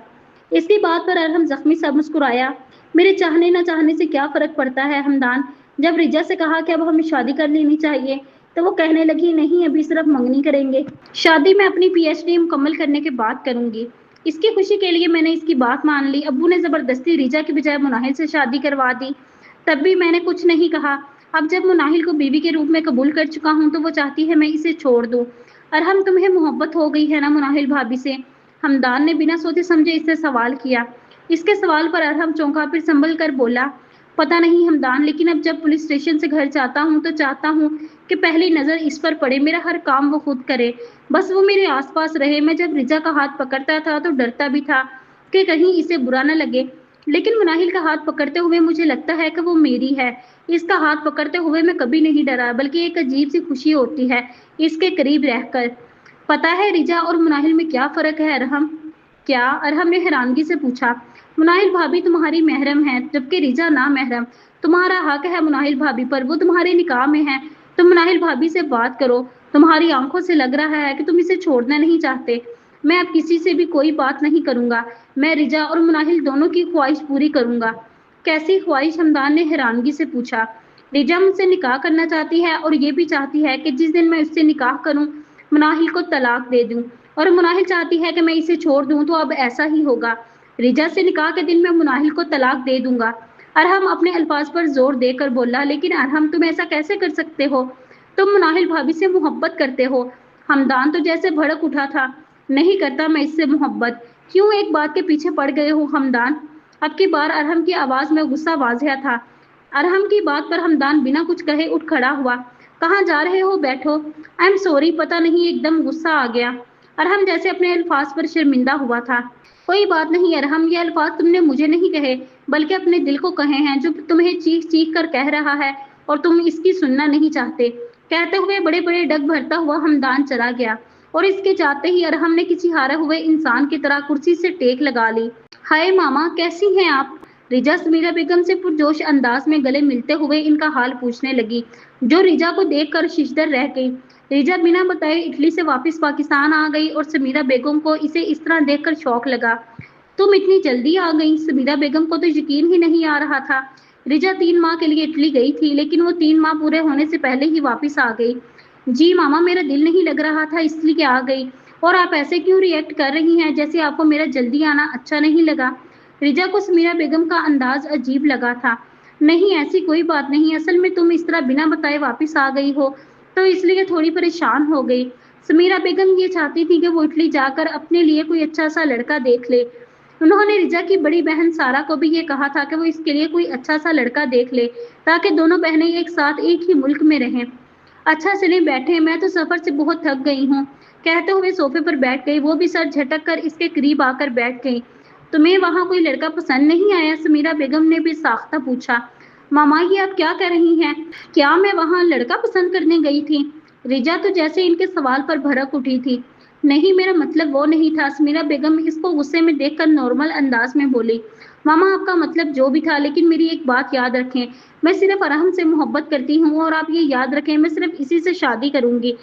इसकी बात पर अरहम जख्मी सा मुस्कुराया। मेरे चाहने न चाहने से क्या फर्क पड़ता है हमदान। जब रिजा से कहा कि अब हमें शादी कर लेनी चाहिए तो वो कहने लगी नहीं अभी सिर्फ मंगनी करेंगे। शादी मैं अपनी पीएचडी मुकम्मल करने के बाद करूंगी। इसकी खुशी के लिए मैंने इसकी बात मान ली। अब्बू ने जबरदस्ती रिजा की बजाय मुनाहिल से शादी करवा दी। तब भी मैंने कुछ नहीं कहा। अब जब मुनाहिल को बीवी के रूप में कबूल कर चुका हूँ तो वो चाहती है मैं इसे छोड़ दूँ। अरहम तुम्हें मोहब्बत हो गई है ना मुनाहिल भाभी से? हमदान ने बिना सोचे समझे इससे सवाल किया। इसके सवाल पर अरहम चौंका फिर संभल कर बोला, पता नहीं हमदान, लेकिन अब जब पुलिस स्टेशन से घर जाता हूँ तो चाहता हूँ कि पहली नज़र इस पर पड़े, मेरा हर काम वो खुद करे, बस वो मेरे आसपास रहे। मैं जब रिजा का हाथ पकड़ता था तो डरता भी था कि कहीं इसे बुरा न लगे, लेकिन मुनाहिल का हाथ पकड़ते हुए मुझे लगता है कि वो मेरी है। इसका हाथ पकड़ते हुए मैं कभी नहीं डरा, बल्कि एक अजीब सी खुशी होती है इसके करीब रहकर। पता है रिजा और मुनाहिल में क्या फ़र्क है अरहम? क्या? अरहम ने हैरानगी से पूछा। मुनाहिल भाभी तुम्हारी महरम है जबकि रिजा ना महरम। तुम्हारा हक है मुनाहिल भाभी पर, वो तुम्हारे निकाह में है। तुम मुनाहिल भाभी से बात करो। तुम्हारी आंखों से लग रहा है कि तुम इसे छोड़ना नहीं चाहते। मैं अब किसी से भी कोई बात नहीं करूंगा। मैं रिजा और मुनाहिल दोनों की ख्वाहिश पूरी करूंगा। कैसी ख्वाहिश? हमदान ने हैरानगी से पूछा। रिजा मुझसे निकाह करना चाहती है और ये भी चाहती है कि जिस दिन मैं उससे निकाह करूं मुनाहिल को तलाक दे दूं, और मुनाहिल चाहती है कि मैं इसे छोड़ दूं। तो अब ऐसा ही होगा। रिजा से निकाह के दिन मैं मुनाहिल को तलाक दे दूंगा। अरहम अपने अल्फाज पर जोर देकर बोला। लेकिन अरहम तुम ऐसा कैसे कर सकते हो? तुम मुनाहिल भाभी से मोहब्बत करते हो। हमदान तो जैसे भड़क उठा था। नहीं करता मैं इससे मोहब्बत। क्यों एक बात के पीछे पड़ गए हो हमदान? अब की बार अरहम की आवाज में गुस्सा वाज़ेह था। अरहम की बात पर हमदान बिना कुछ कहे उठ खड़ा हुआ। कहाँ जा रहे हो? बैठो। आई एम सॉरी, पता नहीं एकदम गुस्सा आ गया। अरहम जैसे अपने अल्फाज पर शर्मिंदा हुआ था। कोई बात नहीं अरहम, ये अल्फाज तुमने मुझे नहीं कहे बल्कि अपने दिल को कहे हैं जो तुम्हें चीख चीख कर कह रहा है और तुम इसकी सुनना नहीं चाहते। कहते हुए बड़े बड़े डग भरता हुआ हमदान चला गया और इसके जाते ही अरहम ने किसी हारे हुए इंसान की तरह कुर्सी से टेक लगा ली। हाय मामा, कैसी हैं आप? रिजा समीरा बेगम से पुरजोश अंदाज में गले मिलते हुए इनका हाल पूछने लगी, जो रिजा को देखकर शिशदर रह गई। रिजा बिना बताए इटली से वापस पाकिस्तान आ गई और समीरा बेगम को इसे इस तरह देखकर शौक लगा। तुम इतनी जल्दी आ गई? समीरा बेगम को तो यकीन ही नहीं आ रहा था। रिजा 3 माह के लिए इटली गई थी, लेकिन वो 3 माह पूरे होने से पहले ही वापस आ गई। जी मामा, मेरा दिल नहीं लग रहा था इसलिए आ गई। और आप ऐसे क्यों रिएक्ट कर रही हैं जैसे आपको मेरा जल्दी आना अच्छा नहीं लगा? रिजा को समीरा बेगम का अंदाज अजीब लगा था। नहीं, ऐसी कोई बात नहीं, असल में तुम इस तरह बिना बताए वापस आ गई हो तो इसलिए थोड़ी परेशान हो गई। समीरा बेगम ये चाहती थी कि वो इटली जाकर अपने लिए कोई अच्छा सा लड़का देख ले। उन्होंने रिजा की बड़ी बहन सारा को भी ये कहा था कि वो इसके लिए कोई अच्छा सा लड़का देख ले ताकि दोनों बहनें एक साथ एक ही मुल्क में रहें। अच्छा चलें बैठे, मैं तो सफर से बहुत थक गई हूँ। कहते हुए सोफे पर बैठ गई। वो भी सर झटक कर इसके करीब आकर बैठ गई। तुम्हें वहाँ कोई लड़का पसंद नहीं आया? समीरा बेगम ने भी साख्ता पूछा। मामा, ये आप क्या कह रही हैं? क्या मैं वहाँ लड़का पसंद करने गई थी? रिजा तो जैसे इनके सवाल पर भड़क उठी थी। नहीं, मेरा मतलब वो नहीं था। समीरा बेगम इसको गुस्से में देखकर नॉर्मल अंदाज में बोली। मामा, आपका मतलब जो भी था, लेकिन मेरी एक बात याद रखें, मैं सिर्फ अरहम से मोहब्बत करती हूँ और आप ये याद रखें मैं सिर्फ इसी से शादी करूंगी।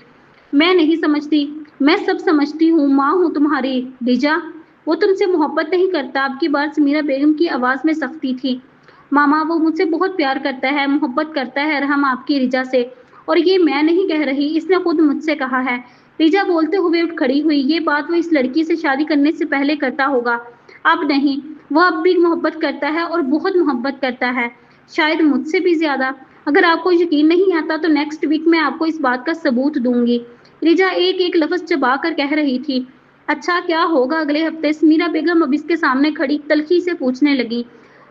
मैं नहीं समझती। मैं सब समझती हूँ, माँ हूँ तुम्हारी। रिजा, वो तुमसे मोहब्बत नहीं करता। अब की बार समीरा बेगम की आवाज़ में सख्ती थी। मामा, वो मुझसे बहुत प्यार करता है, मोहब्बत करता है अरहम आपकी रिजा से। और ये मैं नहीं कह रही, इसने खुद मुझसे कहा है। रिजा बोलते हुए उठ खड़ी हुई। ये बात वो इस लड़की से शादी करने से पहले करता होगा, अब नहीं। वो अब भी मोहब्बत करता है और बहुत मोहब्बत करता है, शायद मुझसे भी ज्यादा। अगर आपको यकीन नहीं आता तो नेक्स्ट वीक मैं आपको इस बात का सबूत दूंगी। रिजा एक एक लफ्ज चबा कर कह रही थी। अच्छा, क्या होगा अगले हफ्ते? समीरा बेगम अब इसके सामने खड़ी तल्खी से पूछने लगी।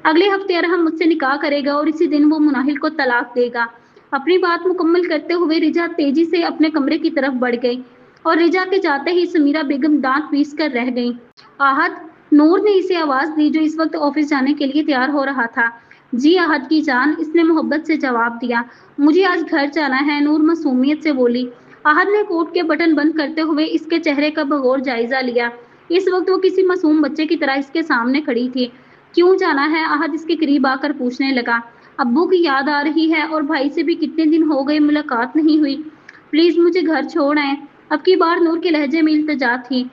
अगले हफ्ते अरहम मुझसे निकाह करेगा और इसी दिन वो मुनाहिल को तलाक देगा। अपनी बात मुकम्मल करते हुए रिजा तेजी से अपने कमरे की तरफ बढ़ गई और रिजा के जाते ही समीरा बेगम दांत पीस कर रह गई। आहत, नूर ने इसे आवाज दी जो इस वक्त ऑफिस जाने के लिए तैयार हो रहा था। जी आहत की जान, इसने मोहब्बत से जवाब दिया। मुझे आज घर जाना है, नूर मासूमियत से बोली। आहत ने कोट के बटन बंद करते हुए इसके चेहरे का बगौर जायजा लिया। इस वक्त वो किसी मासूम बच्चे की तरह इसके सामने खड़ी थी। क्यों जाना है? आहत इसके करीब आकर पूछने लगा। ابو کی یاد آ رہی ہے اور بھائی سے بھی کتنے دن ہو گئے ملاقات نہیں ہوئی، پلیز مجھے گھر چھوڑ آئیں۔ اب کی بار نور کے لہجے میں التجا تھی۔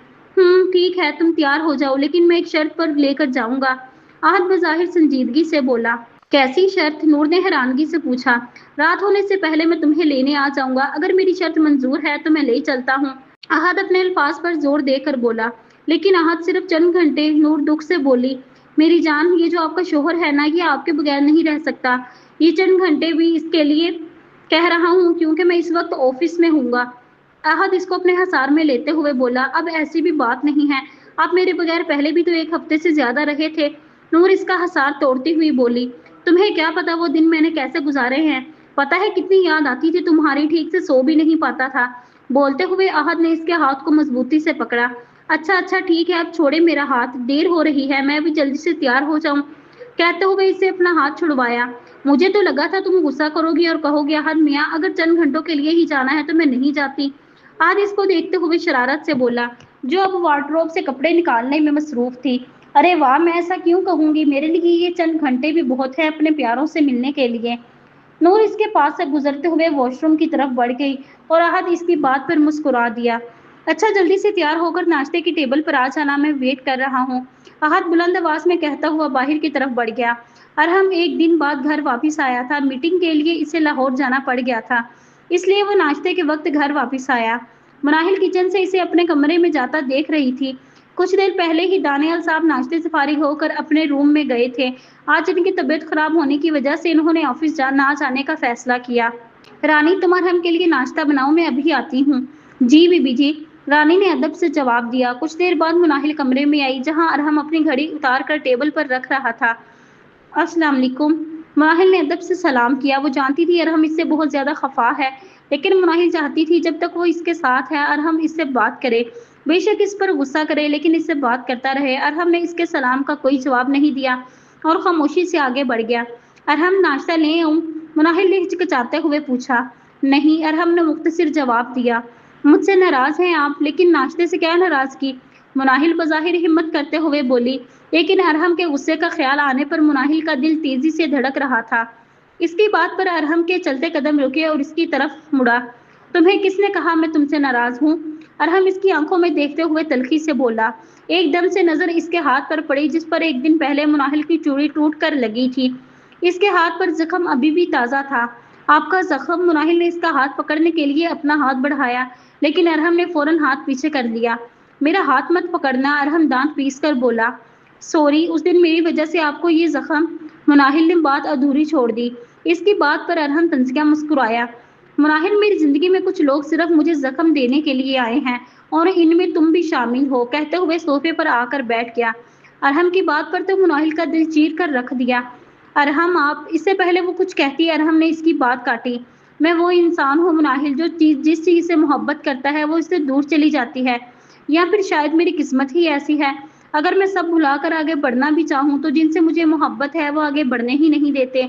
ٹھیک ہے، تم تیار ہو جاؤ، لیکن میں ایک شرط پر لے کر جاؤں گا۔ احد بظاہر سنجیدگی سے بولا۔ کیسی شرط؟ نور نے حیرانگی سے پوچھا۔ رات ہونے سے پہلے میں تمہیں لینے آ جاؤں گا، اگر میری شرط منظور ہے تو میں لے چلتا ہوں۔ احد اپنے الفاظ پر زور دے کر بولا۔ لیکن احد صرف چند گھنٹے۔ نور دکھ سے بولی۔ میری جان، یہ جو آپ کا شوہر ہے نا، یہ آپ کے بغیر نہیں رہ سکتا۔ یہ چند گھنٹے بھی اس کے لیے کہہ رہا ہوں کیونکہ میں اس وقت آفس میں ہوں گا۔ احد اس کو اپنے حصار میں لیتے ہوئے بولا۔ اب ایسی بھی بات نہیں ہے، آپ میرے بغیر پہلے بھی تو ایک ہفتے سے زیادہ رہے تھے۔ نور اس کا حصار توڑتی ہوئی بولی۔ تمہیں کیا پتا وہ دن میں نے کیسے گزارے ہیں؟ پتا ہے کتنی یاد آتی تھی تمہاری، ٹھیک سے سو بھی نہیں پاتا تھا۔ بولتے ہوئے احد نے اس کے ہاتھ کو مضبوطی سے پکڑا۔ اچھا ٹھیک ہے، اب چھوڑے میرا ہاتھ، دیر ہو رہی ہے، میں بھی جلدی سے تیار ہو جاؤں، کہتے ہوئے اسے اپنا ہاتھ چھڑوایا۔ مجھے تو لگا تھا تم غصہ کرو گی اور کہو گے احد میاں اگر چند گھنٹوں کے لیے ہی جانا ہے تو میں نہیں جاتی۔ احد اس کو دیکھتے ہوئے شرارت سے بولا، جو اب وارڈروب سے کپڑے نکالنے میں مصروف تھی۔ ارے واہ، میں ایسا کیوں کہوں گی، میرے لیے یہ چند گھنٹے بھی بہت ہے اپنے پیاروں سے ملنے کے لیے۔ نور اس کے پاس سے گزرتے ہوئے واش روم کی طرف بڑھ گئی اور احد اس کی بات پر مسکرا دیا۔ اچھا جلدی سے تیار ہو کر ناشتے کی ٹیبل پر آ جانا، میں ویٹ کر رہا ہوں، احد بلند آواز میں کہتا ہوا باہر کی طرف بڑھ گیا۔ ارحم ایک دن بعد گھر واپس آیا تھا، میٹنگ کے لیے اسے لاہور جانا پڑ گیا تھا، اس لیے وہ ناشتے کے وقت گھر واپس آیا۔ مناہل کچن سے اسے اپنے کمرے میں جاتا دیکھ رہی تھی۔ کچھ دیر پہلے ہی دانیال صاحب ناشتے سے فارغ ہو کر اپنے روم میں گئے تھے۔ آج ان کی طبیعت خراب ہونے کی وجہ سے انہوں نے آفس نہ جانے کا فیصلہ کیا۔ رانی، تم ارحم کے لیے ناشتہ بناؤ، میں ابھی آتی ہوں۔ جی بی بی جی، رانی نے ادب سے جواب دیا۔ کچھ دیر بعد مناہل کمرے میں آئی جہاں ارحم اپنی گھڑی اتار کر ٹیبل پر رکھ رہا تھا۔ السلام علیکم۔ مناہل نے ادب سے سلام کیا۔ وہ جانتی تھی ارحم اس سے بہت زیادہ خفا ہے، لیکن مناہل چاہتی تھی جب تک وہ اس کے ساتھ ہے ارحم اس سے بات کرے، بے شک اس پر غصہ کرے لیکن اس سے بات کرتا رہے۔ ارحم نے اس کے سلام کا کوئی جواب نہیں دیا اور خاموشی سے آگے بڑھ گیا۔ ارحم، ناشتہ لے آؤں؟ مناہل نے ہچکچاتے ہوئے پوچھا۔ نہیں، ارحم نے مختصر جواب دیا۔ مجھ سے ناراض ہیں آپ؟ لیکن ناشتے سے کیا ناراضگی؟ مناہل بظاہر ہمت کرتے ہوئے بولی، لیکن ارحم کے غصے کا خیال آنے پر مناہل کا دل تیزی سے دھڑک رہا تھا۔ اس کی بات پر ارحم کے چلتے قدم رکے اور اس کی طرف مڑا۔ تمہیں کس نے کہا میں تم سے ناراض ہوں؟ ارحم اس کی آنکھوں میں دیکھتے ہوئے تلخی سے بولا۔ ایک دم سے نظر اس کے ہاتھ پر پڑی جس پر ایک دن پہلے مناہل کی چوڑی ٹوٹ کر لگی تھی۔ اس کے ہاتھ پر زخم ابھی بھی تازہ تھا۔ آپ کا زخم؟ مناہل نے اس کا ہاتھ پکڑنے کے لیے اپنا ہاتھ بڑھایا، لیکن ارحم نے فوراً ہاتھ پیچھے کر لیا۔ میرا ہاتھ مت پکڑنا، ارحم دانت پیس کر بولا۔ سوری، اس دن میری وجہ سے آپ کو یہ زخم؟ مناہل نے بات ادھوری چھوڑ دی۔ اس کی بات پر ارحم طنزیہ مسکرایا۔ مناہل، میری زندگی میں کچھ لوگ صرف مجھے زخم دینے کے لیے آئے ہیں اور ان میں تم بھی شامل ہو، کہتے ہوئے صوفے پر آ کر بیٹھ گیا۔ ارحم کی بات پر تو مناہل کا دل چیر کر رکھ دیا۔ ارحم آپ، اس سے پہلے وہ کچھ کہتی ارحم نے اس کی بات کاٹی۔ میں وہ انسان ہوں مناہل جو جس چیز سے محبت کرتا ہے وہ اس سے دور چلی جاتی ہے، یا پھر شاید میری قسمت ہی ایسی ہے۔ اگر میں سب بھلا کر آگے بڑھنا بھی چاہوں تو جن سے مجھے محبت ہے وہ آگے بڑھنے ہی نہیں دیتے،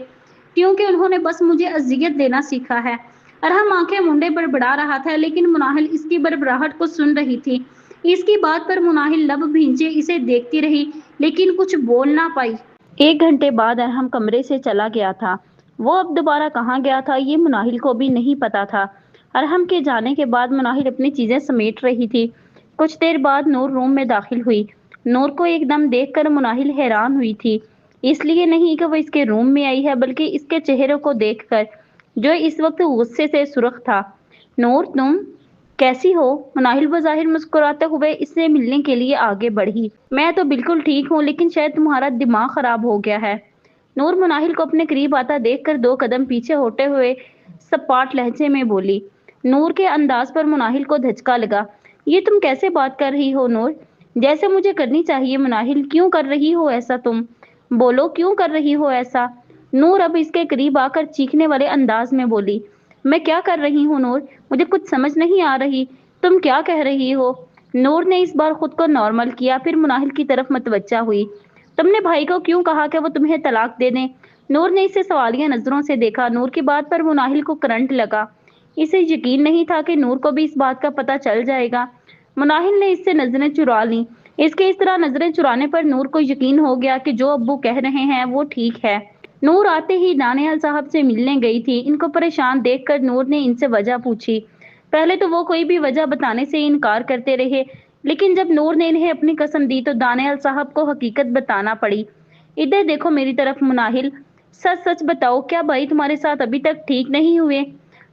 کیونکہ انہوں نے بس مجھے اذیت دینا سیکھا ہے۔ ارحم آنکھیں منڈے بڑبڑا رہا تھا، لیکن مناہل اس کی بڑبڑاہٹ کو سن رہی تھی۔ اس کی بات پر مناہل لب بھینچے اسے دیکھتی رہی، لیکن کچھ بول نہ پائی۔ ایک گھنٹے بعد ارحم کمرے سے چلا گیا تھا۔ وہ اب دوبارہ کہاں گیا تھا یہ مناہل کو بھی نہیں پتا تھا۔ ارحم کے جانے کے بعد مناہل اپنی چیزیں سمیٹ رہی تھی۔ کچھ دیر بعد نور روم میں داخل ہوئی۔ نور کو ایک دم دیکھ کر مناہل حیران ہوئی تھی، اس لیے نہیں کہ وہ اس کے روم میں آئی ہے بلکہ اس کے چہرے کو دیکھ کر جو اس وقت غصے سے سرخ تھا۔ نور، تم کیسی ہو؟ مناہل بظاہر مسکراتے ہوئے اس سے ملنے کے لیے آگے بڑھی۔ میں تو بالکل ٹھیک ہوں، لیکن شاید تمہارا دماغ خراب ہو گیا ہے۔ نور مناہل کو اپنے قریب آتا دیکھ کر 2 قدم پیچھے ہوتے ہوئے سپاٹ لہجے میں بولی۔ نور کے انداز پر مناہل کو دھچکا لگا۔ یہ تم کیسے بات کر رہی ہو نور؟ جیسے مجھے کرنی چاہیے مناہل، کیوں کر رہی ہو ایسا تم؟ بولو کیوں کر رہی ہو ایسا؟ نور اب اس کے قریب آ کر چیخنے والے انداز میں بولی۔ میں کیا کر رہی ہوں نور؟ مجھے کچھ سمجھ نہیں آ رہی، تم کیا کہہ رہی ہو؟ نور نے اس بار خود کو نارمل کیا، پھر مناہل کی طرف متوجہ ہوئی۔ تم نے بھائی کو کیوں کہا کہ وہ تمہیں طلاق دے دیں؟ نور نے اسے سوالیہ نظروں سے دیکھا۔ نور کی بات پر مناہل کو کرنٹ لگا۔ اسے یقین نہیں تھا کہ نور کو بھی اس بات کا پتہ چل جائے گا۔ مناہل نے اس سے نظریں چرا لیں۔ اس کے اس طرح نظریں چرانے پر نور کو یقین ہو گیا کہ جو ابو کہہ رہے ہیں وہ ٹھیک ہے۔ नूर आते ही दानियाल साहब से मिलने गई थी। इनको परेशान देखकर नूर ने इनसे वजह पूछी। पहले तो वो कोई भी वजह बताने से इनकार करते रहे, लेकिन जब नूर ने इन्हें अपनी कसम दी तो दानियाल साहब को हकीकत बताना पड़ी। इधर देखो मेरी तरफ मुनाहिल, सच सच बताओ, क्या भाई तुम्हारे साथ अभी तक ठीक नहीं हुए?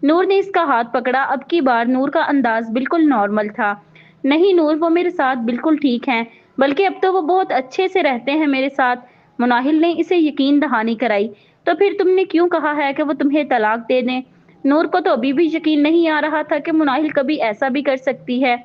नूर ने इसका हाथ पकड़ा। अब की बार नूर का अंदाज बिल्कुल नॉर्मल था। नहीं नूर, वो मेरे साथ बिल्कुल ठीक हैं, बल्कि अब तो वो बहुत अच्छे से रहते हैं मेरे साथ। मुनाहिल ने इसे यकीन दहानी कराई। तो फिर तुमने क्यों कहा है कि वो तुम्हें तलाक दे दें? नूर को तो अभी भी यकीन नहीं आ रहा था कि मुनाहिल कभी ऐसा भी कर सकती है।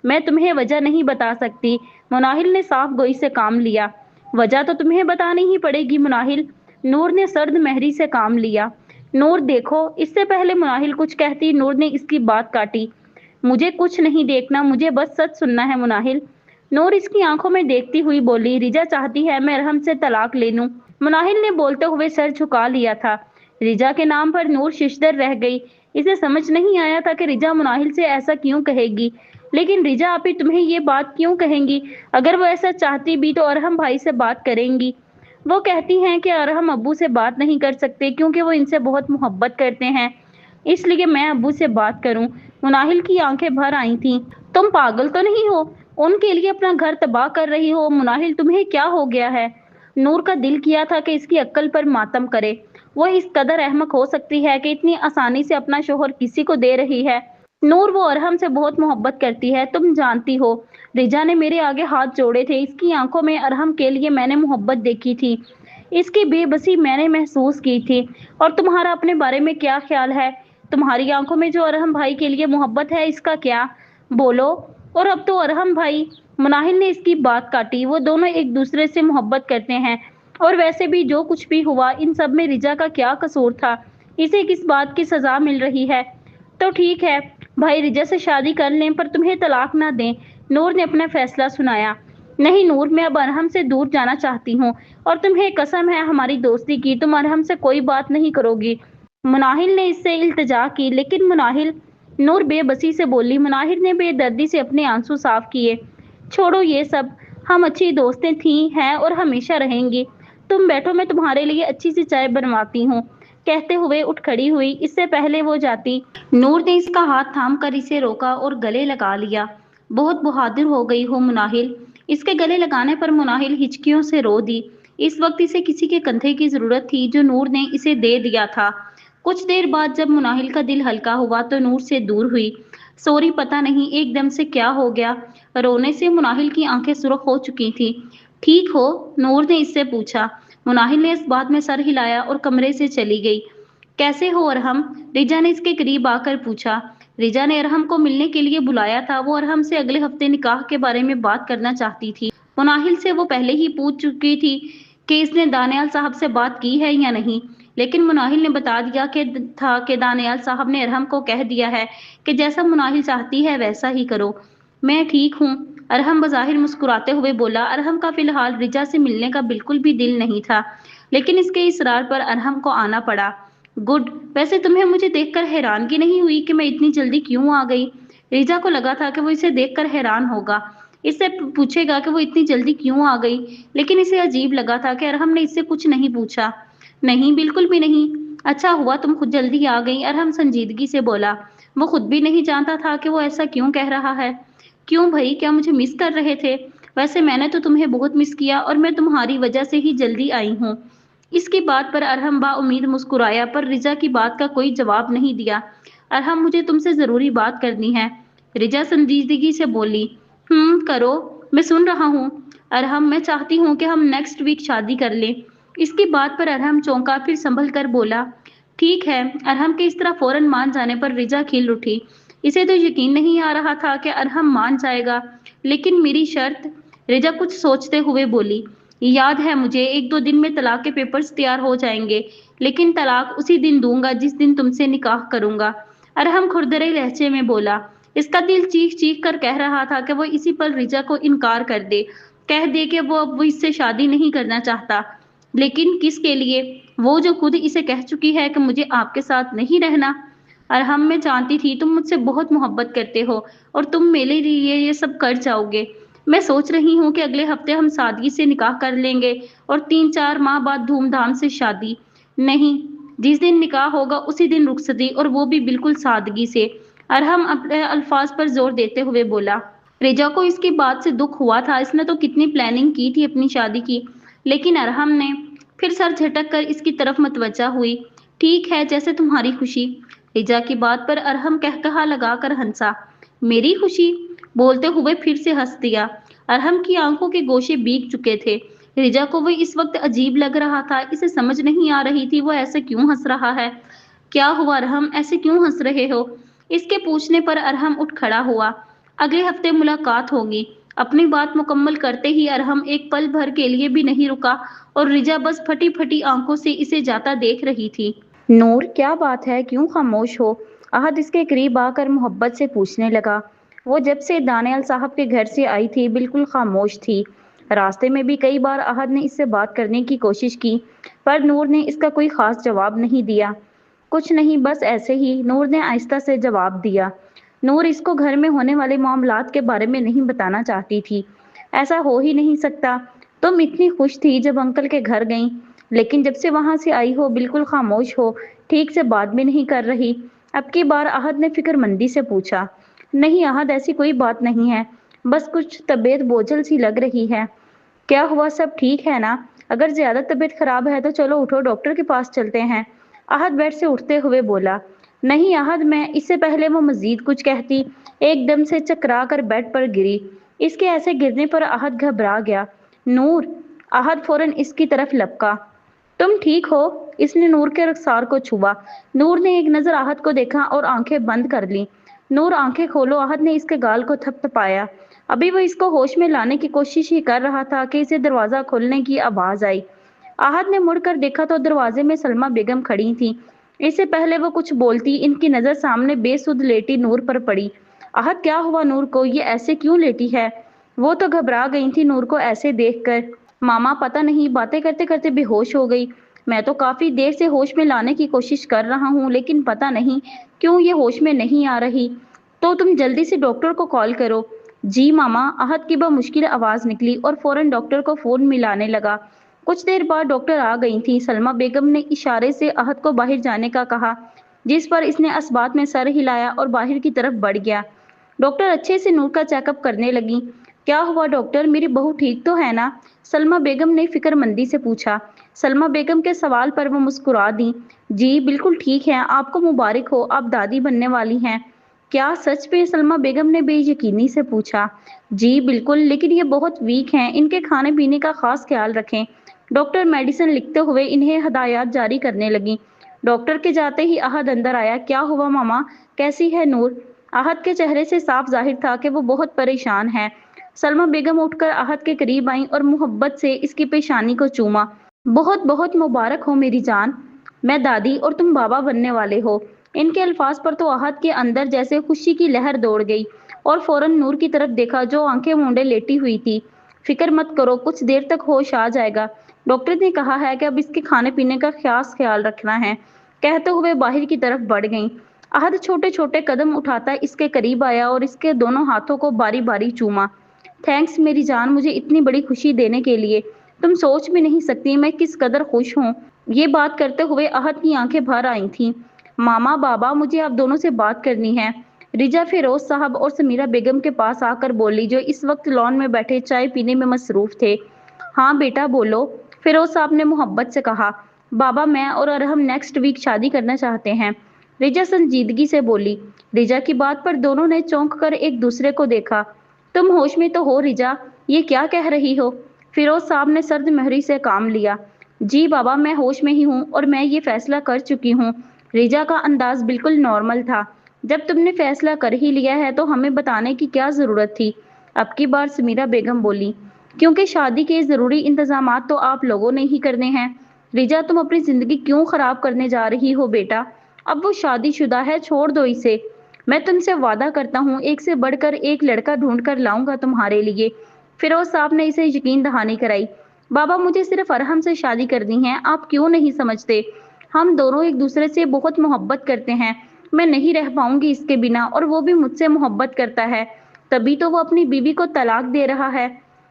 मैं तुम्हें वजह नहीं बता सकती। मुनाहिल ने साफ गोई से काम लिया। वजह तो तुम्हें बतानी ही पड़ेगी मुनाहिल। नूर ने सर्द महरी से काम लिया। नूर देखो, इससे पहले मुनाहिल कुछ कहती, नूर ने इसकी बात काटी। मुझे कुछ नहीं देखना, मुझे बस सच सुनना है मुनाहिल। नूर इसकी आंखों में देखती हुई बोली, रिजा चाहती है मैं अरहम से तलाक ले लूं। मुनाहिल ने बोलते हुए सर झुका लिया था। रिजा के नाम पर नूर शिशदर रह गई। इसे समझ नहीं आया था कि रिजा मुनाहिल से ऐसा क्यों कहेगी। लेकिन रिजा आपी तुम्हें ये बात क्यों कहेंगी? अगर वो ऐसा चाहती भी तो अरहम भाई से बात करेंगी। वो कहती हैं कि अरहम अब्बू से बात नहीं कर सकते क्योंकि वो इनसे बहुत मोहब्बत करते हैं, इसलिए मैं अब्बू से बात करूं। मुनाहिल की आंखें भर आई थीं। तुम पागल तो नहीं हो? उनके लिए अपना घर तबाह कर रही हो। मुनाहिल तुम्हें क्या हो गया है? नूर का दिल किया था कि इसकी अक्ल पर मातम करे। वो इस कदर अहमक हो सकती है कि इतनी आसानी से अपना शोहर किसी को दे रही है। नूर, वो अरहम से बहुत मोहब्बत करती है, तुम जानती हो। रिजा ने मेरे आगे हाथ जोड़े थे। इसकी आंखों में अरहम के लिए मैंने मोहब्बत देखी थी, इसकी बेबसी मैंने महसूस की थी। और तुम्हारा अपने बारे में क्या ख्याल है? तुम्हारी आंखों में जो अरहम भाई के लिए मोहब्बत है, इसका क्या? बोलो। और अब तो अरहम भाई, मुनाहिल ने इसकी बात काटी, वो दोनों एक दूसरे से मोहब्बत करते हैं। और वैसे भी जो कुछ भी हुआ, इन सब में रिजा का क्या कसूर था? इसे किस बात की सजा मिल रही है? तो ठीक है भाई, रिजा से शादी कर लें, पर तुम्हें तलाक ना दें। नूर ने अपना फैसला सुनाया। नहीं नूर, मैं अब अरहम से दूर जाना चाहती हूँ, और तुम्हें कसम है हमारी दोस्ती की, तुम अरहम से कोई बात नहीं करोगी। मुनाहिल ने इससे इल्तिजा की, लेकिन मुनाहिल, नूर बेबसी से बोली। मुनाहिल ने बेदर्दी से अपने आंसू साफ किए। छोड़ो ये सब, हम अच्छी दोस्तें थी हैं और हमेशा रहेंगी। तुम बैठो, मैं तुम्हारे लिए अच्छी सी चाय बनवाती हूँ। कहते हुए उठ खड़ी हुई। इससे पहले वो जाती, नूर ने इसका हाथ थाम कर इसे रोका और गले लगा लिया। बहुत बहादुर हो गई हो मुनाहिल। इसके गले लगाने पर मुनाहिल हिचकियों से रो दी। इस वक्त इसे किसी के कंधे की जरूरत थी, जो नूर ने इसे दे दिया था। कुछ देर बाद जब मुनाहिल का दिल हल्का हुआ तो नूर से दूर हुई। सॉरी, पता नहीं एकदम से क्या हो गया। रोने से मुनाहिल की आंखें सुर्ख हो चुकी थी। ठीक हो? नूर ने इससे पूछा। मुनाहिल ने इस बात में सर हिलाया और कमरे से चली गई। कैसे हो अरहम? रिजा ने इसके करीब आकर पूछा। रिजा ने अरहम को मिलने के लिए बुलाया था। वो अरहम से अगले हफ्ते निकाह के बारे में बात करना चाहती थी। मुनाहिल से वो पहले ही पूछ चुकी थी कि इसने दानियाल साहब से बात की है या नहीं, लेकिन मुनाहिल ने बता दिया कि दानियाल साहब ने अरहम को कह दिया है कि जैसा मुनाहिल चाहती है वैसा ही करो। मैं ठीक हूँ, अरहम बज़ाहिर मुस्कुराते हुए बोला। अरहम का फिलहाल रिजा से मिलने का बिल्कुल भी दिल नहीं था, लेकिन इसके इसरार पर अरहम को आना पड़ा। गुड। वैसे तुम्हें मुझे देखकर हैरानगी नहीं हुई कि मैं इतनी जल्दी क्यों आ गई? रिजा को लगा था कि वो इसे देखकर हैरान होगा, इससे पूछेगा कि वो इतनी जल्दी क्यों आ गई, लेकिन इसे अजीब लगा था कि अरहम ने इससे कुछ नहीं पूछा। नहीं, बिल्कुल भी नहीं। अच्छा हुआ तुम खुद जल्दी आ गई, अरहम संजीदगी से बोला। वो खुद भी नहीं जानता था कि वो ऐसा क्यों कह रहा है। क्यों भाई, क्या मुझे मिस कर रहे थे? वैसे मैंने तो तुम्हें बहुत मिस किया, और मैं तुम्हारी वजह से ही जल्दी आई हूँ। इसकी बात पर अरहम बाउम्मीद मुस्कुराया, पर रिजा की बात का कोई जवाब नहीं दिया। अरहम, मुझे तुमसे जरूरी बात करनी है, रिजा संजीदगी से बोली। करो, मैं सुन रहा हूँ। अरहम, मैं चाहती हूँ कि हम नेक्स्ट वीक शादी कर लें। इसकी बात पर अरहम चौंका, फिर संभल कर बोला, ठीक है। अरहम के इस तरह फौरन मान जाने पर रिजा खिल उठी। इसे तो यकीन नहीं आ रहा था कि अरहम मान जाएगा। लेकिन मेरी शर्त, रिजा कुछ सोचते हुए बोली। याद है मुझे, 1-2 दिन में तलाक के पेपर्स तैयार हो जाएंगे, लेकिन तलाक उसी दिन दूंगा जिस दिन तुमसे निकाह करूंगा। अरहम खुरदरे लहजे में बोला। इसका दिल चीख चीख कर कह रहा था कि वो इसी पल रिजा को इनकार कर दे, कह दे कि वो अब इससे शादी नहीं करना चाहता। लेकिन किसके लिए? वो जो खुद इसे कह चुकी है कि मुझे आपके साथ नहीं रहना। अरहम, मैं जानती थी तुम मुझसे बहुत मोहब्बत करते हो और तुम मेरे लिए ये सब कर जाओगे। मैं सोच रही हूँ कि अगले हफ्ते हम सादगी से निकाह कर लेंगे और 3-4 माह बाद धूमधाम से शादी। नहीं, जिस दिन निकाह होगा उसी दिन रुखसती, और वो भी बिल्कुल सादगी से। अरहम अपने अल्फाज पर जोर देते हुए बोला। रेजा को इसकी बात से दुख हुआ था। इसने तो कितनी प्लानिंग की थी अपनी शादी की, लेकिन अरहम ने फिर सर झटक कर इसकी तरफ मतवज्जा हुई। ठीक है, जैसे तुम्हारी खुशी। रेजा की बात पर अरहम कहकहा लगाकर हंसा। मेरी खुशी? बोलते हुए फिर से हंस दिया। अरहम की आंखों के गोशे भीग चुके थे। रिजा को वो इस वक्त अजीब लग रहा था। इसे समझ नहीं आ रही थी वो ऐसे क्यों हंस रहा है। क्या हुआ अरहम, ऐसे क्यों हंस रहे हो? इसके पूछने पर अरहम उठ खड़ा हुआ। अगले हफ्ते मुलाकात होगी। अपनी बात मुकम्मल करते ही अरहम एक पल भर के लिए भी नहीं रुका और रिजा बस फटी फटी आंखों से इसे जाता देख रही थी। नूर, क्या बात है, क्यों खामोश हो? अहद इसके करीब आकर मोहब्बत से पूछने लगा। वो जब से दानियाल साहब के घर से आई थी बिल्कुल खामोश थी। रास्ते में भी कई बार अहद ने इससे बात करने की कोशिश की, पर नूर ने इसका कोई खास जवाब नहीं दिया। कुछ नहीं, बस ऐसे ही, नूर ने आहिस्ता से जवाब दिया। नूर इसको घर में होने वाले मामलात के बारे में नहीं बताना चाहती थी। ऐसा हो ही नहीं सकता। तुम इतनी खुश थी जब अंकल के घर गई, लेकिन जब से वहां से आई हो बिल्कुल खामोश हो, ठीक से बात भी नहीं कर रही। अब की बार अहद ने फिक्रमंदी से पूछा। नहीं अहद, ऐसी कोई बात नहीं है, बस कुछ तबीयत बोझल सी लग रही है। क्या हुआ, सब ठीक है ना? अगर ज्यादा तबीयत खराब है तो चलो उठो, डॉक्टर के पास चलते हैं। अहद बेड से उठते हुए बोला। नहीं अहद, मैं, इससे पहले वो मजीद कुछ कहती, एकदम से चकरा कर बेड पर गिरी। इसके ऐसे गिरने पर अहद घबरा गया। नूर, अहद फौरन इसकी तरफ लपका। तुम ठीक हो? इसने नूर के रखसार को छुआ। नूर ने एक नजर अहद को देखा और आंखें बंद कर ली। नूर, आंखें खोलो। अहद ने इसके गाल को थपथपाया। अभी वो इसको होश में लाने की कोशिश ही कर रहा था कि इसे दरवाजा खोलने की आवाज आई। अहद ने मुड़कर देखा तो दरवाजे में सलमा बेगम खड़ी थी। इससे पहले वो कुछ बोलती, इनकी नजर सामने बेसुध लेटी नूर पर पड़ी। अहद, क्या हुआ नूर को, ये ऐसे क्यों लेटी है? वो तो घबरा गई थी नूर को ऐसे देखकर। मामा, पता नहीं, बातें करते करते बेहोश हो गई। मैं तो काफी देर से होश में लाने की कोशिश कर रहा हूँ, लेकिन पता नहीं क्यों ये होश में नहीं आ रही। तो तुम जल्दी से डॉक्टर को कॉल करो। जी मामा। अहद की बमुश्किल आवाज निकली और फौरन डॉक्टर को फोन मिलाने लगा। कुछ देर बाद डॉक्टर आ गई थी। सलमा बेगम ने इशारे से अहद को बाहर जाने का कहा, जिस पर इसने असबात में सर हिलाया और बाहर की तरफ बढ़ गया। डॉक्टर अच्छे से नूर का चेकअप करने लगी। क्या हुआ डॉक्टर, मेरी बहू ठीक तो है ना? सलमा बेगम ने फिक्रमंदी से पूछा। सलमा बेगम के सवाल पर वो मुस्कुरा दी। जी बिल्कुल ठीक है, आपको मुबारक हो, आप दादी बनने वाली हैं। क्या सच में? सलमा बेगम ने बेयकीनी से पूछा। जी बिल्कुल, लेकिन ये बहुत वीक हैं, इनके खाने पीने का खास ख्याल रखें। डॉक्टर मेडिसिन लिखते हुए इन्हें हदायत जारी करने लगी। डॉक्टर के जाते ही अहद अंदर आया। क्या हुआ मामा, कैसी है नूर? अहद के चेहरे से साफ जाहिर था कि वो बहुत परेशान है। सलमा बेगम उठकर अहद के करीब आई और मोहब्बत से इसकी पेशानी को चूमा। बहुत बहुत मुबारक हो मेरी जान, मैं दादी और तुम बाबा बनने वाले हो। इनके अल्फाज पर तो अहद के अंदर जैसे खुशी की लहर दौड़ गई और फौरन नूर की तरफ देखा जो आंखें मूंडे लेटी हुई थी। फिक्र मत करो, कुछ देर तक होश आ जाएगा। डॉक्टर ने कहा है कि अब इसके खाने पीने का खास ख्याल रखना है। कहते हुए बाहर की तरफ बढ़ गई। अहद छोटे छोटे कदम उठाता इसके करीब आया और इसके दोनों हाथों को बारी बारी चूमा। थैंक्स मेरी जान, मुझे इतनी बड़ी खुशी देने के लिए। तुम सोच भी नहीं सकती मैं किस कदर खुश हूँ। ये बात करते हुए अहद की आंखें भर आई थीं। मामा, बाबा, मुझे आप दोनों से बात करनी है। रिजा फिरोज साहब और समीरा बेगम के पास आकर बोली, जो इस वक्त लॉन में बैठे चाय पीने में मसरूफ थे। हाँ बेटा बोलो, फिरोज साहब ने मोहब्बत से कहा। बाबा, मैं और अरहम नेक्स्ट वीक शादी करना चाहते हैं। रिजा संजीदगी से बोली। रिजा की बात पर दोनों ने चौंक कर एक दूसरे को देखा। तुम होश में तो हो रिजा, ये क्या कह रही हो? फिरोज साहब ने सर्द महरी से काम लिया। जी बाबा, मैं होश में ही हूँ और मैं ये फैसला कर चुकी हूँ। रिजा का अंदाज बिल्कुल नॉर्मल था। जब तुमने फैसला कर ही लिया है तो हमें बताने की क्या जरूरत थी? अब की बार समीरा बेगम बोली। क्योंकि शादी के जरूरी इंतजामात तो आप लोगों ने ही करने हैं। रिजा, तुम अपनी जिंदगी क्यों खराब करने जा रही हो बेटा? अब वो शादीशुदा है, छोड़ दो इसे। मैं तुमसे वादा करता हूँ एक से बढ़कर एक लड़का ढूंढ कर लाऊंगा तुम्हारे लिए। फिरोज साहब ने इसे यकीन दहानी कराई। बाबा, मुझे सिर्फ अरहम से शादी करनी है, आप क्यों नहीं समझते? हम दोनों एक दूसरे से बहुत मोहब्बत करते हैं। मैं नहीं रह पाऊंगी इसके बिना और वो भी मुझसे मोहब्बत करता है। तभी तो वो अपनी बीवी को तलाक दे रहा है।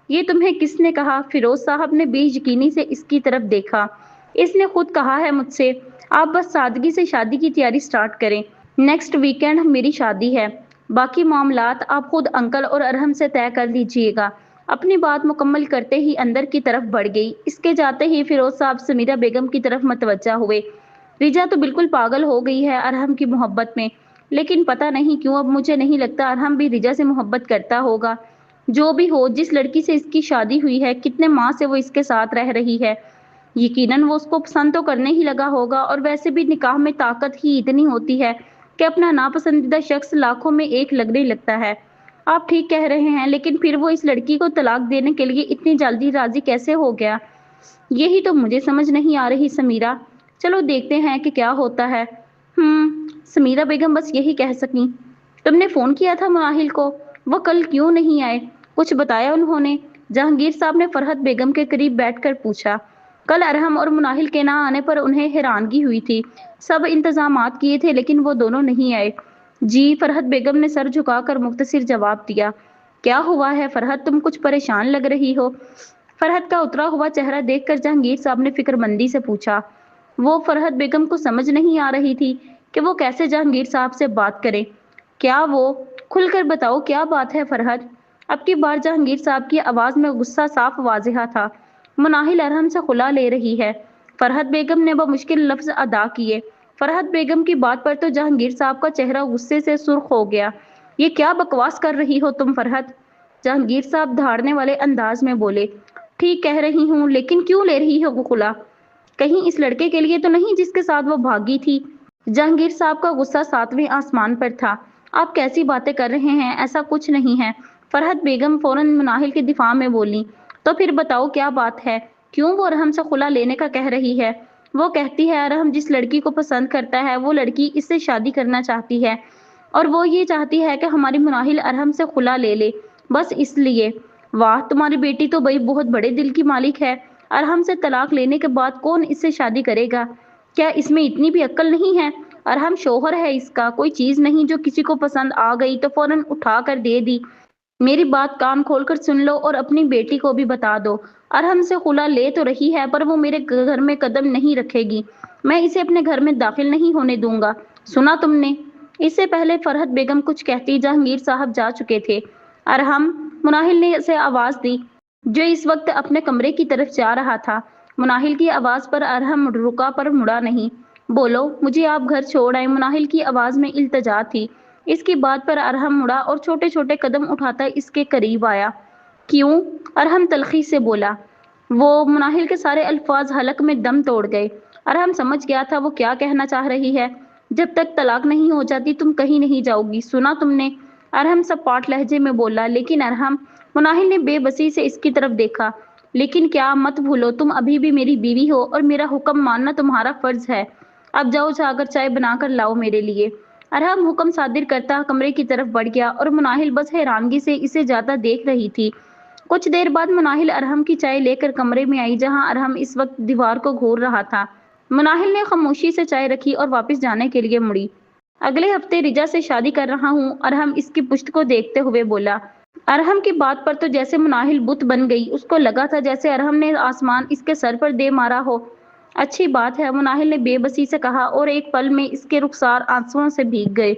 ये तुम्हें किसने कहा? फिरोज साहब ने बेयकीनी से इसकी तरफ देखा। इसने खुद कहा है मुझसे। आप बस सादगी से शादी की तैयारी स्टार्ट करें। नेक्स्ट वीकेंड मेरी शादी है। बाकी मामलात आप खुद अंकल और अरहम से तय कर लीजिएगा। अपनी बात मुकम्मल करते ही अंदर की तरफ बढ़ गई। इसके जाते ही फिरोज साहब समीरा बेगम की तरफ मतवज्जा हुए। रिजा तो बिल्कुल पागल हो गई है अरहम की मोहब्बत में, लेकिन पता नहीं क्यों अब मुझे नहीं लगता अरहम भी रिजा से मोहब्बत करता होगा। जो भी हो, जिस लड़की से इसकी शादी हुई है, कितने माह से वो इसके साथ रह रही है, यकीनन वो उसको पसंद तो करने ही लगा होगा। और वैसे भी निकाह में ताकत ही इतनी होती है कि अपना नापसंदीदा शख्स लाखों में एक लगने लगता है। आप ठीक कह रहे हैं, लेकिन फिर वो इस लड़की को तलाक देने के लिए इतनी जल्दी राजी कैसे हो गया? यही तो मुझे समझ नहीं आ रही समीरा। चलो देखते हैं कि क्या होता है। समीरा बेगम बस यही कह सकी। तुमने फोन किया था मुनाहिल को? वो कल क्यों नहीं आए? कुछ बताया उन्होंने? जहांगीर साहब ने फरहत बेगम के करीब बैठकर पूछा। कल अरहम और मुनाहिल के ना आने पर उन्हें हैरानगी हुई थी। सब इंतजामात किए थे लेकिन वो दोनों नहीं आए। जी, फरहत बेगम ने सर झुकाकर मुख्तसिर जवाब दिया। क्या हुआ है फरहत, तुम कुछ परेशान लग रही हो? फरहत का उतरा हुआ चेहरा देखकर जहांगीर साहब ने फिक्रमंदी से पूछा। वो फरहत बेगम को समझ नहीं आ रही थी कि वो कैसे जहांगीर साहब से बात करे। क्या वो? खुलकर बताओ क्या बात है फरहत? अब की बार जहांगीर साहब की आवाज में गुस्सा साफ वाजिहा था। मुनाहिल अरहम से खुला ले रही है। फरहत बेगम ने बमुश्किल लफ्ज अदा किए। फरहत बेगम की बात पर तो जहांगीर साहब का चेहरा गुस्से से सुर्ख हो गया। ये क्या बकवास कर रही हो तुम फरहत? जहांगीर साहब धारने वाले अंदाज में बोले। ठीक कह रही हूँ, लेकिन क्यों ले रही हो वो खुला? कहीं इस लड़के के लिए तो नहीं जिसके साथ वो भागी थी? जहांगीर साहब का गुस्सा सातवें आसमान पर था। आप कैसी बातें कर रहे हैं? ऐसा कुछ नहीं है। फरहत बेगम फौरन मुनाहिल के दिफा में बोली। तो फिर बताओ क्या बात है? क्यों वो अरहम से खुला लेने का कह रही है? वो कहती है अरहम जिस लड़की को पसंद करता है वो लड़की इससे शादी करना चाहती है, और वो ये चाहती है कि हमारी मुनाहिल अरहम से खुला ले ले, बस इसलिए। वाह, तुम्हारी बेटी तो भाई बहुत बड़े दिल की मालिक है। अरहम से तलाक लेने के बाद कौन इससे शादी करेगा? क्या इसमें इतनी भी अक्ल नहीं है? अरहम शोहर है इसका, कोई चीज नहीं जो किसी को पसंद आ गई तो फौरन उठा कर दे दी। मेरी बात कान खोलकर सुन लो और अपनी बेटी को भी बता दो। अरहम से खुला ले तो रही है पर वो मेरे घर में कदम नहीं रखेगी। मैं इसे अपने घर में दाखिल नहीं होने दूंगा। सुना तुमने? इससे पहले फरहत बेगम कुछ कहती जहांगीर साहब जा चुके थे। अरहम, मुनाहिल ने इसे आवाज दी, जो इस वक्त अपने कमरे की तरफ जा रहा था। मुनाहिल की आवाज पर अरहम रुका पर मुड़ा नहीं। बोलो, मुझे आप घर छोड़ आए। मुनाहिल की आवाज में इल्तजा थी। इसकी बात पर अरहम मुड़ा और छोटे छोटे कदम उठाता इसके करीब आया। क्यों? अरहम तलखी से बोला। वो मुनाहिल के सारे अल्फाज हलक में दम तोड़ गए। अरहम समझ गया था वो क्या कहना चाह रही है। जब तक तलाक नहीं हो जाती तुम कहीं नहीं जाओगी, सुना तुमने? अरहम सपाट लहजे में बोला। लेकिन अरहम, मुनाहिल ने बेबसी से इसकी तरफ देखा। लेकिन क्या? मत भूलो तुम अभी भी मेरी बीवी हो और मेरा हुक्म मानना तुम्हारा फर्ज है। अब जाओ, जाकर चाय बनाकर लाओ मेरे लिए। अरहम हुक्म सादिर करता कमरे की तरफ बढ़ गया और मुनाहिल बस हैरानगी से इसे जाता देख रही थी। कुछ देर बाद मुनाहिल अरहम की चाय लेकर कमरे में आई जहां अरहम इस वक्त दीवार को घूर रहा था। मुनाहिल ने खामोशी से चाय रखी और वापस जाने के लिए मुड़ी। अगले हफ्ते रिजा से शादी कर रहा हूँ, अरहम इसकी पुश्त को देखते हुए बोला। अरहम की बात पर तो जैसे मुनाहिल बुत बन गई। उसको लगा था जैसे अरहम ने आसमान इसके सर पर दे मारा हो। अच्छी बात है, मुनाहिल ने बेबसी से कहा और एक पल में इसके रुखसार आंसुओं से भीग गए।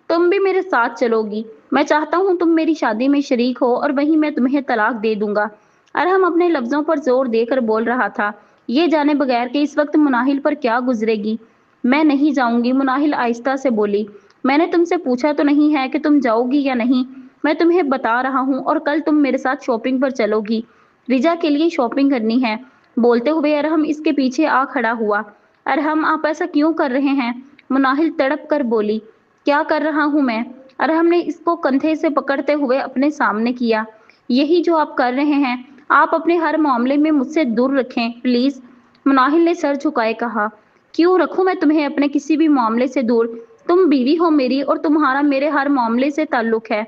तुम भी मेरे साथ चलोगी? मैं चाहता हूँ तुम मेरी शादी में शरीक हो और वहीं मैं तुम्हें तलाक दे दूंगा। अरहम अपने लफ्जों पर जोर देकर बोल रहा था, ये जाने बगैर कि इस वक्त मुनाहिल पर क्या गुजरेगी। मैं नहीं जाऊंगी, मुनाहिल आहिस्ता से बोली। मैंने तुमसे पूछा तो नहीं है कि तुम जाओगी या नहीं। मैं तुम्हें बता रहा हूँ, और कल तुम मेरे साथ शॉपिंग पर चलोगी। रिजा के लिए शॉपिंग करनी है। बोलते हुए अरहम इसके पीछे आ खड़ा हुआ। अरहम, आप ऐसा क्यों कर रहे हैं? मुनाहिल तड़प कर बोली। क्या कर रहा हूँ मैं? अरहम ने इसको कंधे से पकड़ते हुए अपने सामने किया। यही जो आप कर रहे हैं। आप अपने हर मामले में मुझसे दूर रखें प्लीज। मुनाहिल ने सर झुकाए कहा। क्यों रखूं मैं तुम्हें अपने किसी भी मामले से दूर? तुम बीवी हो मेरी और तुम्हारा मेरे हर मामले से ताल्लुक है।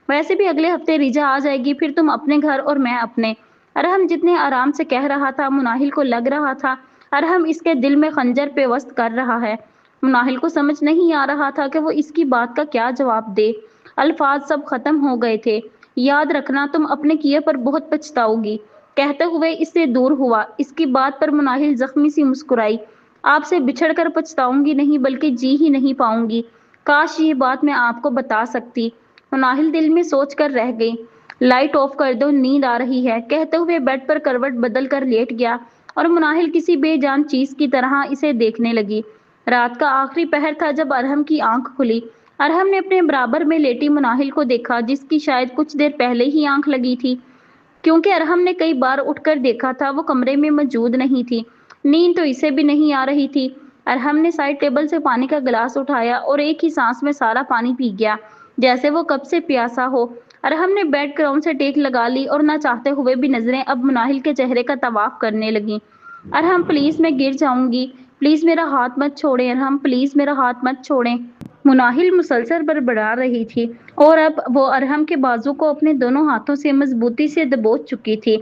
वैसे भी अगले हफ्ते रिजा आ जाएगी, फिर तुम अपने घर और मैं अपने। अरहम जितने आराम से कह रहा था मुनाहिल को लग रहा था अरहम इसके दिल में खंजर पेवस्त कर रहा है। मुनाहिल को समझ नहीं आ रहा था कि वो इसकी बात का क्या जवाब दे। अल्फाज सब खत्म हो गए थे। याद रखना, तुम अपने किए पर बहुत पछताओगी, कहते हुए इससे दूर हुआ। इसकी बात पर मुनाहिल जख्मी सी मुस्कुराई। आपसे बिछड़कर पछताऊंगी नहीं, बल्कि जी ही नहीं पाऊंगी। काश ये बात मैं आपको बता सकती। मुनाहिल दिल में सोच कर रह गई। लाइट ऑफ कर दो, नींद आ रही है, कहते हुए बेड पर करवट बदल कर लेट गया और मुनाहिल किसी बेजान चीज की तरह इसे देखने लगी। रात का आखिरी पहर था जब अरहम की आंख खुली। अरहम ने अपने बराबर में लेटी मुनाहिल को देखा, जिसकी शायद कुछ देर पहले ही आंख लगी थी, क्योंकि अरहम ने कई बार उठकर देखा था वो कमरे में मौजूद नहीं थी। नींद तो इसे भी नहीं आ रही थी। अरहम ने साइड टेबल से पानी का गिलास उठाया और एक ही सांस में सारा पानी पी गया, जैसे वो कब से प्यासा हो। अरहम ने बेड क्राउन से टेक लगा ली और न चाहते हुए भी नजरें अब मुनाहिल के चेहरे का तवाफ करने लगी। अरहम प्लीज, मैं गिर जाऊंगी, प्लीज मेरा हाथ मत छोड़ें, अरहम प्लीज मेरा हाथ मत छोड़ें। मुनाहिल मुसलसल बड़बड़ा रही थी और अब वो अरहम के बाजू को अपने दोनों हाथों से मजबूती से दबोच चुकी थी।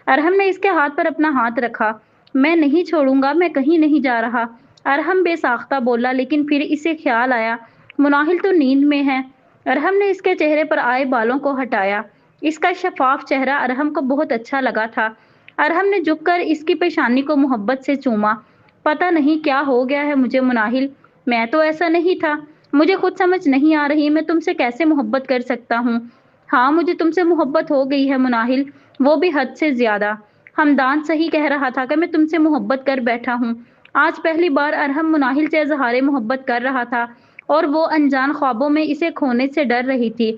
अरहम ने इसके हाथ पर अपना हाथ रखा। मैं नहीं छोड़ूंगा, मैं कहीं नहीं जा रहा, अरहम बेसाख्ता बोला, लेकिन फिर इसे ख्याल आया मुनाहिल तो नींद में है। अरहम ने इसके चेहरे पर आए बालों को हटाया। इसका शफाफ चेहरा अरहम को बहुत अच्छा लगा था। अरहम ने झुककर इसकी पेशानी को मोहब्बत से चूमा। पता नहीं क्या हो गया है मुझे मुनाहिल, मैं तो ऐसा नहीं था। मुझे खुद समझ नहीं आ रही मैं तुमसे कैसे मोहब्बत कर सकता हूँ। हाँ, मुझे तुमसे मोहब्बत हो गई है मुनाहिल, वो भी हद से ज्यादा। हमदान सही कह रहा था कि मैं तुमसे मोहब्बत कर बैठा हूँ। आज पहली बार अरहम मुनाहिल से इजहार मोहब्बत कर रहा था और वो अनजान ख्वाबों में इसे खोने से डर रही थी।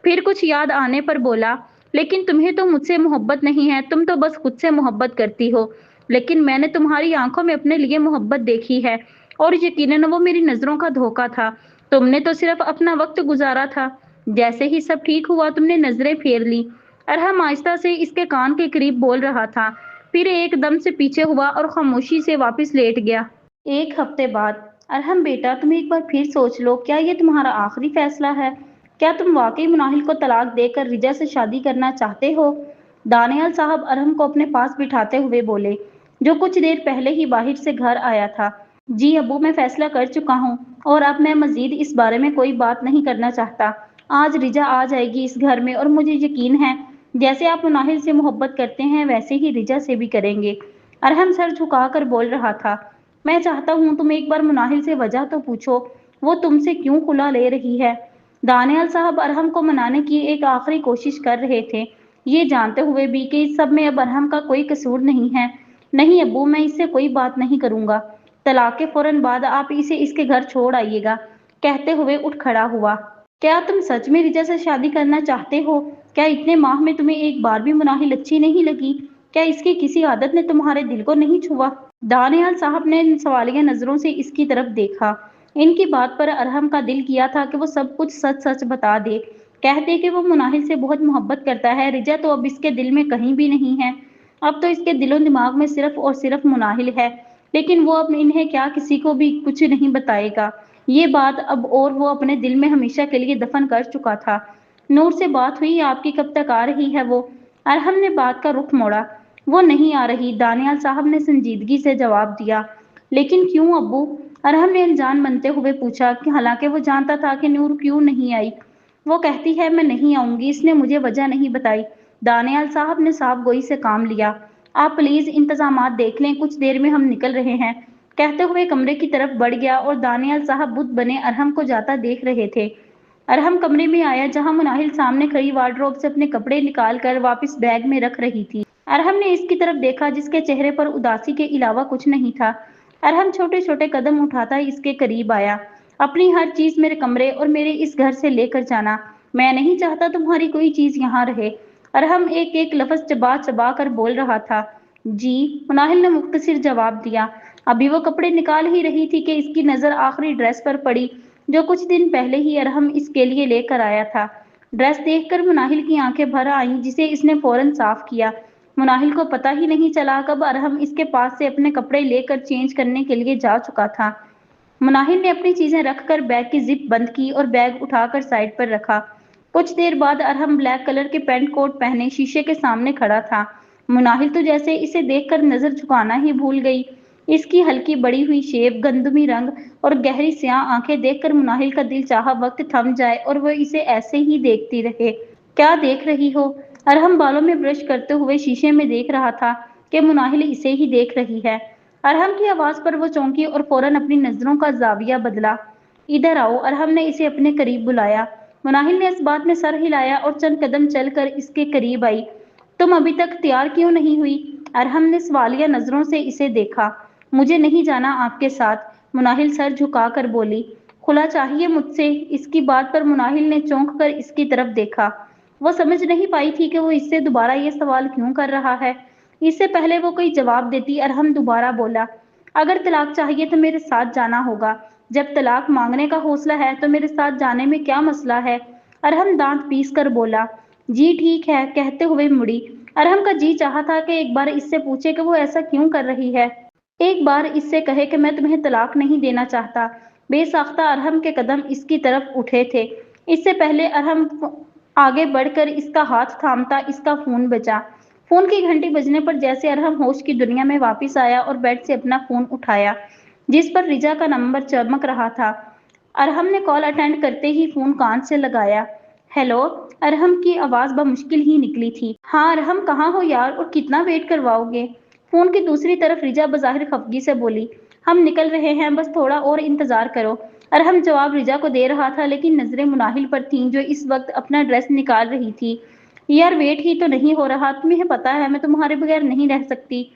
फिर कुछ याद आने पर बोला, लेकिन तुम्हें तो मुझसे मोहब्बत नहीं है, तुम तो बस खुद से मोहब्बत करती हो। लेकिन मैंने तुम्हारी आंखों में अपने लिए मोहब्बत देखी है और यकीनन वो मेरी नजरों का धोखा था। तुमने तो सिर्फ अपना वक्त गुजारा था। जैसे ही सब ठीक हुआ तुमने नजरें फेर ली। अरहम आहिस्ता से इसके कान के करीब बोल रहा था, फिर एकदम से पीछे हुआ और खामोशी से वापस लेट गया। एक हफ्ते बाद, अरहम बेटा, तुम एक बार फिर सोच लो, क्या ये तुम्हारा आखिरी फैसला है? क्या तुम वाकई मुनाहिल को तलाक देकर रिजा से शादी करना चाहते हो? दानियाल साहब अरहम को अपने पास बिठाते हुए बोले, जो कुछ देर पहले ही बाहर से घर आया था। जी अबू, मैं फैसला कर चुका हूँ और अब मैं मजीद इस बारे में कोई बात नहीं करना चाहता। आज रिजा आ जाएगी इस घर में और मुझे यकीन है जैसे आप मुनाहिल से मोहब्बत करते हैं वैसे ही रिजा से भी करेंगे। अरहम सर झुकाकर बोल रहा था, मैं चाहता हूँ तुम एक बार मुनाहिल से वजह तो पूछो, वो तुमसे क्यों खुला ले रही है। दानियाल साहब अरहम को मनाने की एक आखिरी कोशिश कर रहे थे, ये जानते हुए भी कि इस सब में अब अरहम का कोई कसूर नहीं है। नहीं अब्बू, मैं इससे कोई बात नहीं करूंगा। तलाक के फौरन बाद आप इसे इसके घर छोड़ आइएगा, कहते हुए उठ खड़ा हुआ। क्या तुम सच में रिजा से शादी करना चाहते हो? क्या इतने माह में तुम्हें एक बार भी मुनाहिल अच्छी नहीं लगी? क्या इसकी किसी आदत ने तुम्हारे दिल को नहीं छुआ? दानियाल साहब ने सवालिया नजरों से इसकी तरफ देखा। इनकी बात पर अरहम का दिल किया था कि वो सब कुछ सच सच बता दे, कहते कि वो मुनाहिल से बहुत मोहब्बत करता है। रिजा तो अब इसके दिल में कहीं भी नहीं है, अब तो इसके दिलो दिमाग में सिर्फ और सिर्फ मुनाहिल है। लेकिन वो अब इन्हें क्या किसी को भी कुछ नहीं बताएगा, ये बात अब, और वो अपने दिल में हमेशा के लिए दफन कर चुका था। नूर से बात हुई, आपकी कब तक आ रही है वो? अरहम ने बात का रुख मोड़ा। वो नहीं आ रही, दानियाल साहब ने संजीदगी से जवाब दिया। लेकिन क्यों अब्बू? अरहम ने अनजान बनते हुए पूछा, कि हालांकि वो जानता था कि नूर क्यों नहीं आई। वो कहती है मैं नहीं आऊंगी, इसने मुझे वजह नहीं बताई। दानियाल साहब ने साफ गोई से काम लिया। आप प्लीज इंतजामात देख लें, कुछ देर में हम निकल रहे हैं, कहते हुए कमरे की तरफ बढ़ गया और दानियाल साहब बुत बने अरहम को जाता देख रहे थे। अरहम कमरे में आया जहां मुनाहिल सामने खड़ी वार्डरोब से अपने कपड़े निकाल कर वापस बैग में रख रही थी। अरहम ने इसकी तरफ देखा, जिसके चेहरे पर उदासी के अलावा कुछ नहीं था। अरहम छोटे छोटे कदम उठाता इसके करीब आया। अपनी हर चीज मेरे कमरे और मेरे इस घर से लेकर जाना, मैं नहीं चाहता तुम्हारी कोई चीज यहाँ रहे। अरहम एक एक लफ्ज चबा चबा कर बोल रहा था। जी, मुनाहिल ने मुख्तसिर जवाब दिया। अभी वो कपड़े निकाल ही रही थी कि इसकी नजर आखिरी ड्रेस पर पड़ी, जो कुछ दिन पहले ही अरहम इसके लिए लेकर आया था। ड्रेस देखकर मुनाहिल की आंखें भर आईं, जिसे इसने फौरन साफ किया। मुनाहिल को पता ही नहीं चला कब अरहम इसके पास से अपने कपड़े लेकर चेंज करने के लिए जा चुका था। मुनाहिल ने अपनी चीजें रखकर बैग की जिप बंद की और बैग उठाकर साइड पर रखा। कुछ देर बाद अरहम ब्लैक कलर के पैंट कोट पहने शीशे के सामने खड़ा था। मुनाहिल तो जैसे इसे देखकर नजर झुकाना ही भूल गई। इसकी हल्की बड़ी हुई शेप, गंदमी रंग और गहरी स्याह आंखें देखकर मुनाहिल का दिल चाहा वक्त थम जाए और वह इसे ऐसे ही देखती रहे। क्या देख रही हो? अरहम बालों में ब्रश करते हुए शीशे में देख रहा था कि मुनाहिल इसे ही देख रही है। अरहम की आवाज पर वो चौंकी और फौरन अपनी नजरों का जाविया बदला। इधर आओ, अरहम ने इसे अपने करीब बुलाया। मुनाहिल ने इस बात में सर हिलाया और चंद कदम चलकर इसके करीब आई। तुम अभी तक तैयार क्यों नहीं हुई? अरहम ने सवालिया नजरों से इसे देखा। मुझे नहीं जाना आपके साथ, मुनाहिल सर झुकाकर बोली। खुला चाहिए मुझसे। इसकी बात पर मुनाहिल ने चौंक कर इसकी तरफ देखा। वो समझ नहीं पाई थी कि वो इससे दोबारा ये सवाल क्यों कर रहा है। इससे पहले वो कोई जवाब देती, अरहम दोबारा बोला, अगर तलाक चाहिए तो मेरे साथ जाना होगा। जब तलाक मांगने का हौसला है तो मेरे साथ जाने में क्या मसला है? अरहम दांत पीस कर बोला। जी ठीक है, कहते हुए मुड़ी। अरहम का जी चाहा था कि एक बार इससे पूछे कि वो ऐसा क्यों कर रही है। एक बार इससे कहे कि मैं तुम्हें तलाक नहीं देना चाहता। बेसाख्ता अरहम के कदम इसकी तरफ उठे थे। इससे पहले अरहम आगे बढ़कर इसका हाथ थामता इसका फोन बजा। फोन की घंटी बजने पर जैसे अरहम होश की दुनिया में वापस आया और बेड से अपना फोन उठाया, जिस पर रिजा का नंबर चमक रहा था। अरहम ने कॉल अटेंड करते ही फोन कान से लगाया। हेलो, अरहम की आवाज बमुश्किल ही निकली थी। हाँ अरहम, कहाँ हो यार, और कितना वेट करवाओगे? फोन की दूसरी तरफ रिजा बज़ाहिर खफगी से बोली। हम निकल रहे हैं, बस थोड़ा और इंतजार करो। अरहम जवाब रिजा को दे रहा था, लेकिन नजरें मुनाहिल पर थीं जो इस वक्त अपना ड्रेस निकाल रही थी। यार वेट ही तो नहीं हो रहा, तुम्हें पता है मैं तुम्हारे बगैर नहीं रह सकती।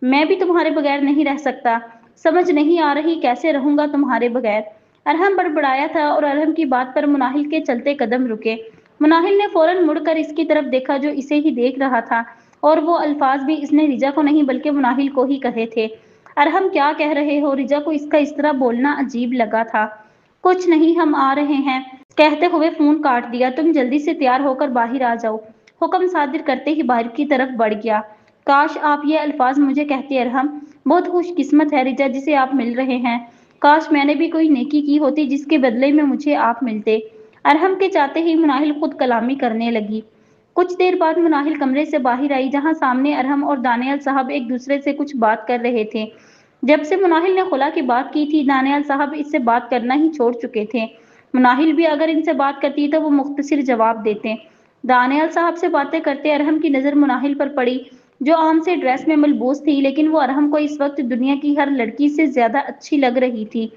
मैं भी तुम्हारे बगैर नहीं रह सकता। समझ नहीं आ रही कैसे रहूंगा तुम्हारे बगैर। अरहम बड़बड़ाया था और अरहम की बात पर मुनाहिल के चलते कदम रुके। मुनाहिल ने फौरन मुड़कर इसकी तरफ देखा जो इसे ही देख रहा था, और वो अल्फाज भी इसने रिजा को नहीं बल्कि मुनाहिल को ही कहे थे। अरहम क्या कह रहे हो? रिजा को इसका इस तरह बोलना अजीब लगा था। कुछ नहीं, हम आ रहे हैं, कहते हुए फोन काट दिया। तुम जल्दी से तैयार होकर बाहर आ जाओ। हुक्म सादिर करते ही बाहर की तरफ बढ़ गया। काश आप ये अल्फाज मुझे कहते अरहम। बहुत खुशकिस्मत है रिजा जिसे आप मिल रहे हैं। काश मैंने भी कोई नेकी की होती जिसके बदले में मुझे आप मिलते। अरहम के चाहते ही मुनाहिल खुद कलामी करने लगी। कुछ देर बाद मुनाहिल कमरे से बाहर आई, जहां सामने अरहम और दानियाल साहब एक दूसरे से कुछ बात कर रहे थे। जब से मुनाहिल ने खुला की बात की थी, दानियाल साहब इससे बात करना ही छोड़ चुके थे। मुनाहिल भी अगर इनसे बात करती तो वो मुख्तसिर जवाब देते। दानियाल साहब से बातें करते अरहम की नजर मुनाहिल पर पड़ी, जो आम से ड्रेस में मलबूस थी, लेकिन वो अरहम को इस वक्त दुनिया की हर लड़की से ज्यादा अच्छी लग रही थी।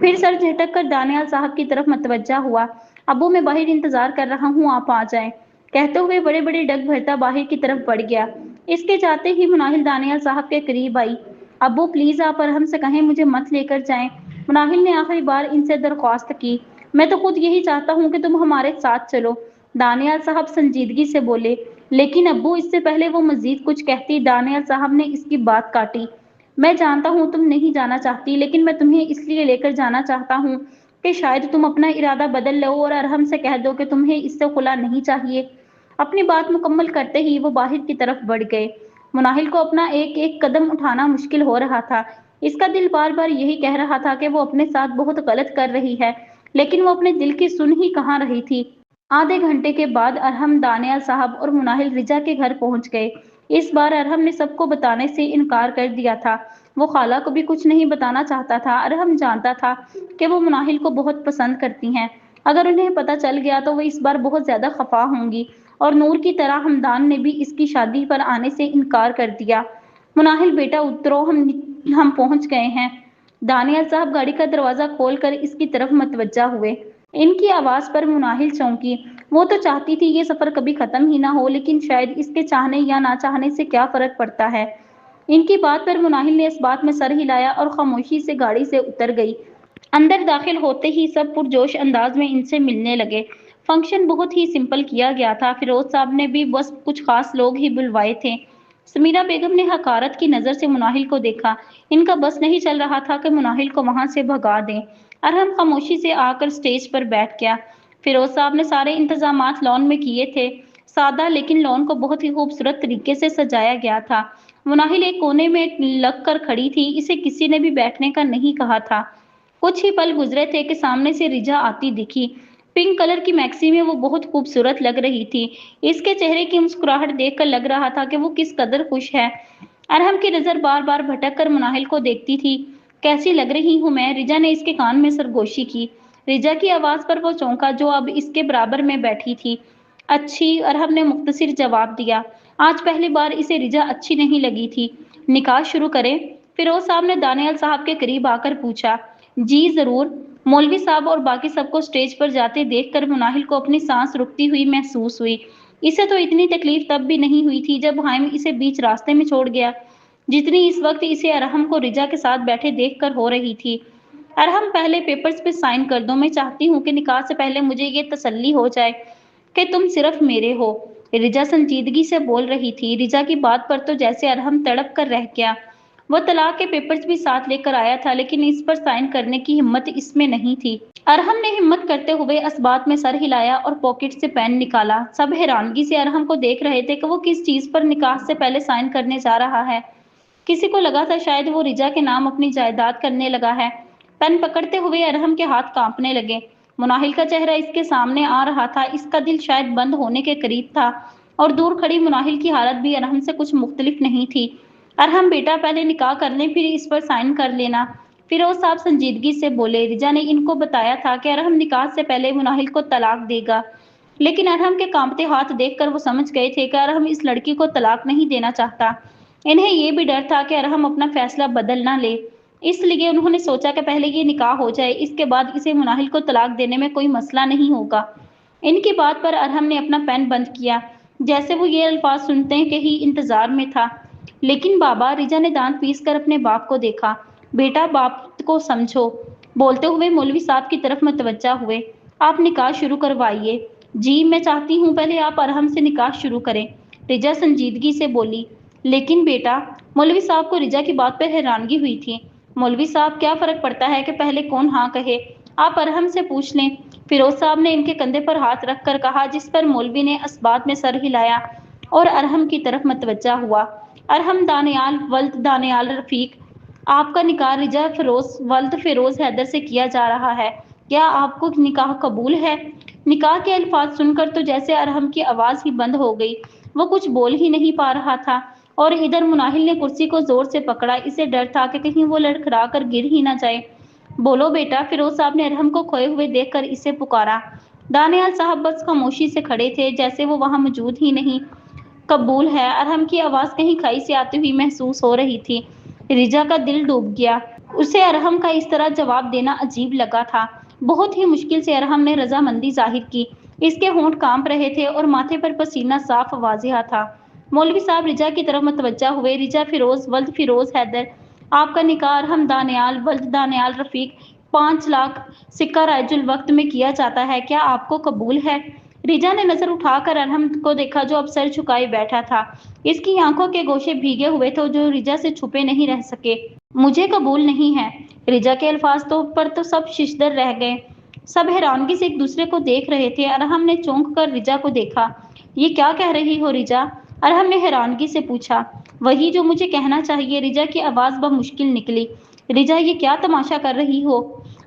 फिर सर झटक कर दानियाल साहब की तरफ मतवज्जा हुआ। अबू मैं बाहर इंतजार कर रहा हूँ, आप आ जाएं, कहते हुए बड़े बड़े डग भरता बाहर की तरफ बढ़ गया। इसके जाते ही मुनाहिल दानियाल साहब के करीब आई। अबू प्लीज आप अरहम से कहें मुझे मत लेकर जाएं। मुनाहिल ने आखिरी बार इनसे दरख्वास्त की। मैं तो खुद यही चाहता हूँ कि तुम हमारे साथ चलो, दानियाल साहब संजीदगी से बोले। लेकिन अब्बू, इससे पहले वो मजीद कुछ कहती, दानियाल साहब ने इसकी बात काटी। मैं जानता हूँ तुम नहीं जाना चाहती, लेकिन मैं तुम्हें इसलिए लेकर जाना चाहता हूँ कि शायद तुम अपना इरादा बदल लो और अरहम से कह दो कि तुम्हें इससे खुला नहीं चाहिए। अपनी बात मुकम्मल करते ही वो बाहर की तरफ बढ़ गए। मुनाहिल को अपना एक एक कदम उठाना मुश्किल हो रहा था। इसका दिल बार बार यही कह रहा था कि वो अपने साथ बहुत गलत कर रही है, लेकिन वो अपने दिल की सुन ही कहाँ रही थी। आधे घंटे के बाद अरहम, दानियाल साहब और मुनाहिल रिजा के घर पहुंच गए। इस बार अरहम ने सबको बताने से इनकार कर दिया था। वो खाला को भी कुछ नहीं बताना चाहता था। अरहम जानता था कि वो मुनाहिल को बहुत पसंद करती हैं। अगर उन्हें पता चल गया तो वो इस बार बहुत ज्यादा खफा होंगी। और नूर की तरह हमदान ने भी इसकी शादी पर आने से इनकार कर दिया। मुनाहिल बेटा उतरो, हम पहुंच गए हैं। दानियाल साहब गाड़ी का दरवाजा खोलकर इसकी तरफ मतवज्जा हुए। इनकी आवाज पर मुनाहिल चौंकी। वो तो चाहती थी ये सफर कभी खत्म ही ना हो, लेकिन शायद इसके चाहने या ना चाहने से क्या फर्क पड़ता है। इनकी बात पर मुनाहिल ने इस बात में सर हिलाया और खामोशी से गाड़ी से उतर गई। अंदर दाखिल होते ही सब पुरजोश अंदाज में इनसे मिलने लगे। फंक्शन बहुत ही सिंपल किया गया था। फिरोज साहब ने भी बस कुछ खास लोग ही बुलवाए थे। समीरा बेगम ने हकारत की नजर से मुनाहिल को देखा। इनका बस नहीं चल रहा था कि मुनाहिल को वहां से भगा दें। अरहम खामोशी से आकर स्टेज पर बैठ गया। फिरोज साहब ने सारे इंतजामात लॉन में किए थे। सादा लेकिन लॉन को बहुत ही खूबसूरत तरीके से सजाया गया था। मुनाहिल एक कोने में लग कर खड़ी थी। इसे किसी ने भी बैठने का नहीं कहा था। कुछ ही पल गुजरे थे कि सामने से रिजा आती दिखी। पिंक कलर की मैक्सी में वो बहुत खूबसूरत लग रही थी। इसके चेहरे की मुस्कुराहट देखकर लग रहा था कि वो किस कदर खुश है। अरहम की नजर बार बार भटक कर मुनाहिल को देखती थी। कैसी लग रही हूँ मैं? रिजा ने इसके कान में सरगोशी की। रिजा की आवाज पर वो चौंका जो अब इसके बराबर में बैठी थी। अच्छी, अरहम ने मुख्तसिर जवाब दिया। आज पहली बार इसे रिजा अच्छी नहीं लगी थी। निकाह शुरू करें? फिरोज साहब ने दानियाल साहब के करीब आकर पूछा। जी जरूर। मौलवी साहब और बाकी सबको स्टेज पर जाते देखकर मुनाहिल को अपनी सांस रुकती हुई महसूस हुई। इसे तो इतनी तकलीफ तब भी नहीं हुई थी जब हाइम इसे बीच रास्ते में छोड़ गया, जितनी इस वक्त इसे अरहम को रिजा के साथ बैठे देखकर हो रही थी। अरहम, पहले पेपर्स पे साइन कर दो। मैं चाहती हूँ कि निकाह से पहले मुझे ये तसल्ली हो जाए कि तुम सिर्फ मेरे हो। रिजा संजीदगी से बोल रही थी। रिजा की बात पर तो जैसे अरहम तड़प कर रह गया। वो तलाक के पेपर्स भी साथ लेकर आया था, लेकिन इस पर साइन करने की हिम्मत इसमें नहीं थी। अरहम ने हिम्मत करते हुए असबात में सर हिलाया और पॉकेट से पेन निकाला। सब हैरानगी से अरहम को देख रहे थे कि वो किस चीज पर निकाह से पहले साइन करने जा रहा है। किसी को लगा था शायद वो रिजा के नाम अपनी जायदाद करने लगा है। पेन पकड़ते हुए अरहम के हाथ कांपने लगे। मुनाहिल का चेहरा इसके सामने आ रहा था। इसका दिल शायद बंद होने के करीब था और दूर खड़ी मुनाहिल की हालत भी अरहम से कुछ मुख्तलिफ नहीं थी। अरहम बेटा, पहले निकाह कर लें, फिर इस पर साइन कर लेना। फिरोज साहब संजीदगी से बोले। रिजा ने इनको बताया था कि अरहम निकाह से पहले मुनाहिल को तलाक देगा, लेकिन अरहम के कांपते हाथ देखकर वो समझ गए थे कि अरहम इस लड़की को तलाक नहीं देना चाहता। इन्हें ये भी डर था कि अरहम अपना फैसला बदल ना ले, इसलिए उन्होंने सोचा कि पहले ये निकाह हो जाए, इसके बाद इसे मुनाहिल को तलाक देने में कोई मसला नहीं होगा। इनकी बात पर अरहम ने अपना पेन बंद किया, जैसे वो ये अल्फाज सुनते के ही इंतजार में था। लेकिन बाबा, रिजा ने दांत पीस कर अपने बाप को देखा। बेटा, बाप को समझो। बोलते हुए मौलवी साहब की तरफ मुतवज्जा हुए। आप निकाह शुरू करवाइए। जी, मैं चाहती हूँ पहले आप अरहम से निकाह शुरू करें, रिजा संजीदगी से बोली। लेकिन बेटा, मौलवी साहब को रिजा की बात पर हैरानगी हुई थी। मौलवी साहब, क्या फर्क पड़ता है कि पहले कौन हाँ कहे? आप अरहम से पूछ लें। फिरोज साहब ने इनके कंधे पर हाथ रखकर कहा, जिस पर मौलवी ने असबात में सर हिलाया और अरहम की तरफ मुतवज्जा हुआ। अरहम दानियाल वल्द दानियाल रफीक, आपका निकाह रिजा फिरोज वल्द फिरोज हैदर से किया जा रहा है। क्या आपको निकाह कबूल है? निकाह के अल्फाज सुनकर तो जैसे अरहम की आवाज ही बंद हो गई। वो कुछ बोल ही नहीं पा रहा था। और इधर मुनाहिल ने कुर्सी को जोर से पकड़ा। इसे डर था कि कहीं वो लड़खड़ा कर गिर ही ना जाए। बोलो बेटा, फिरोज साहब ने अरहम को खोए हुए देखकर इसे पुकारा। दानियाल साहब बस खामोशी से खड़े थे, जैसे वो वहां मौजूद ही नहीं। कबूल है, अरहम की आवाज कहीं खाई से आती हुई महसूस हो रही थी। रिजा का दिल डूब गया। उसे अरहम का इस तरह जवाब देना अजीब लगा था। बहुत ही मुश्किल से अरहम ने रजामंदी जाहिर की। इसके होंठ कांप रहे थे और माथे पर पसीना साफ वाजिया था। मौलवी साहब रिजा की तरफ मुतवज्जा हुए। रिजा फिरोज वल्द फिरोज हैदर, आपका निकाह अरहम दानियाल वल्द दानियाल रफीक 5 लाख सिक्का राजुल वक्त में किया जाता है। क्या आपको कबूल है? रिजा ने नजर उठाकर अरहम को देखा, जो अब सर झुकाए बैठा था। इसकी आंखों के गोशे भीगे हुए थे, जो रिजा से छुपे नहीं रह सके। मुझे कबूल नहीं है। रिजा के अल्फाज तो सब शिशदर रह गए। सब हैरानगी से एक दूसरे को देख रहे थे। अरहम ने चौंक कर रिजा को देखा। ये क्या कह रही हो रिजा? अरहम ने हैरानगी से पूछा। वही जो मुझे कहना चाहिए, रिजा की आवाज बमुश्किल निकली। रिजा, ये क्या तमाशा कर रही हो?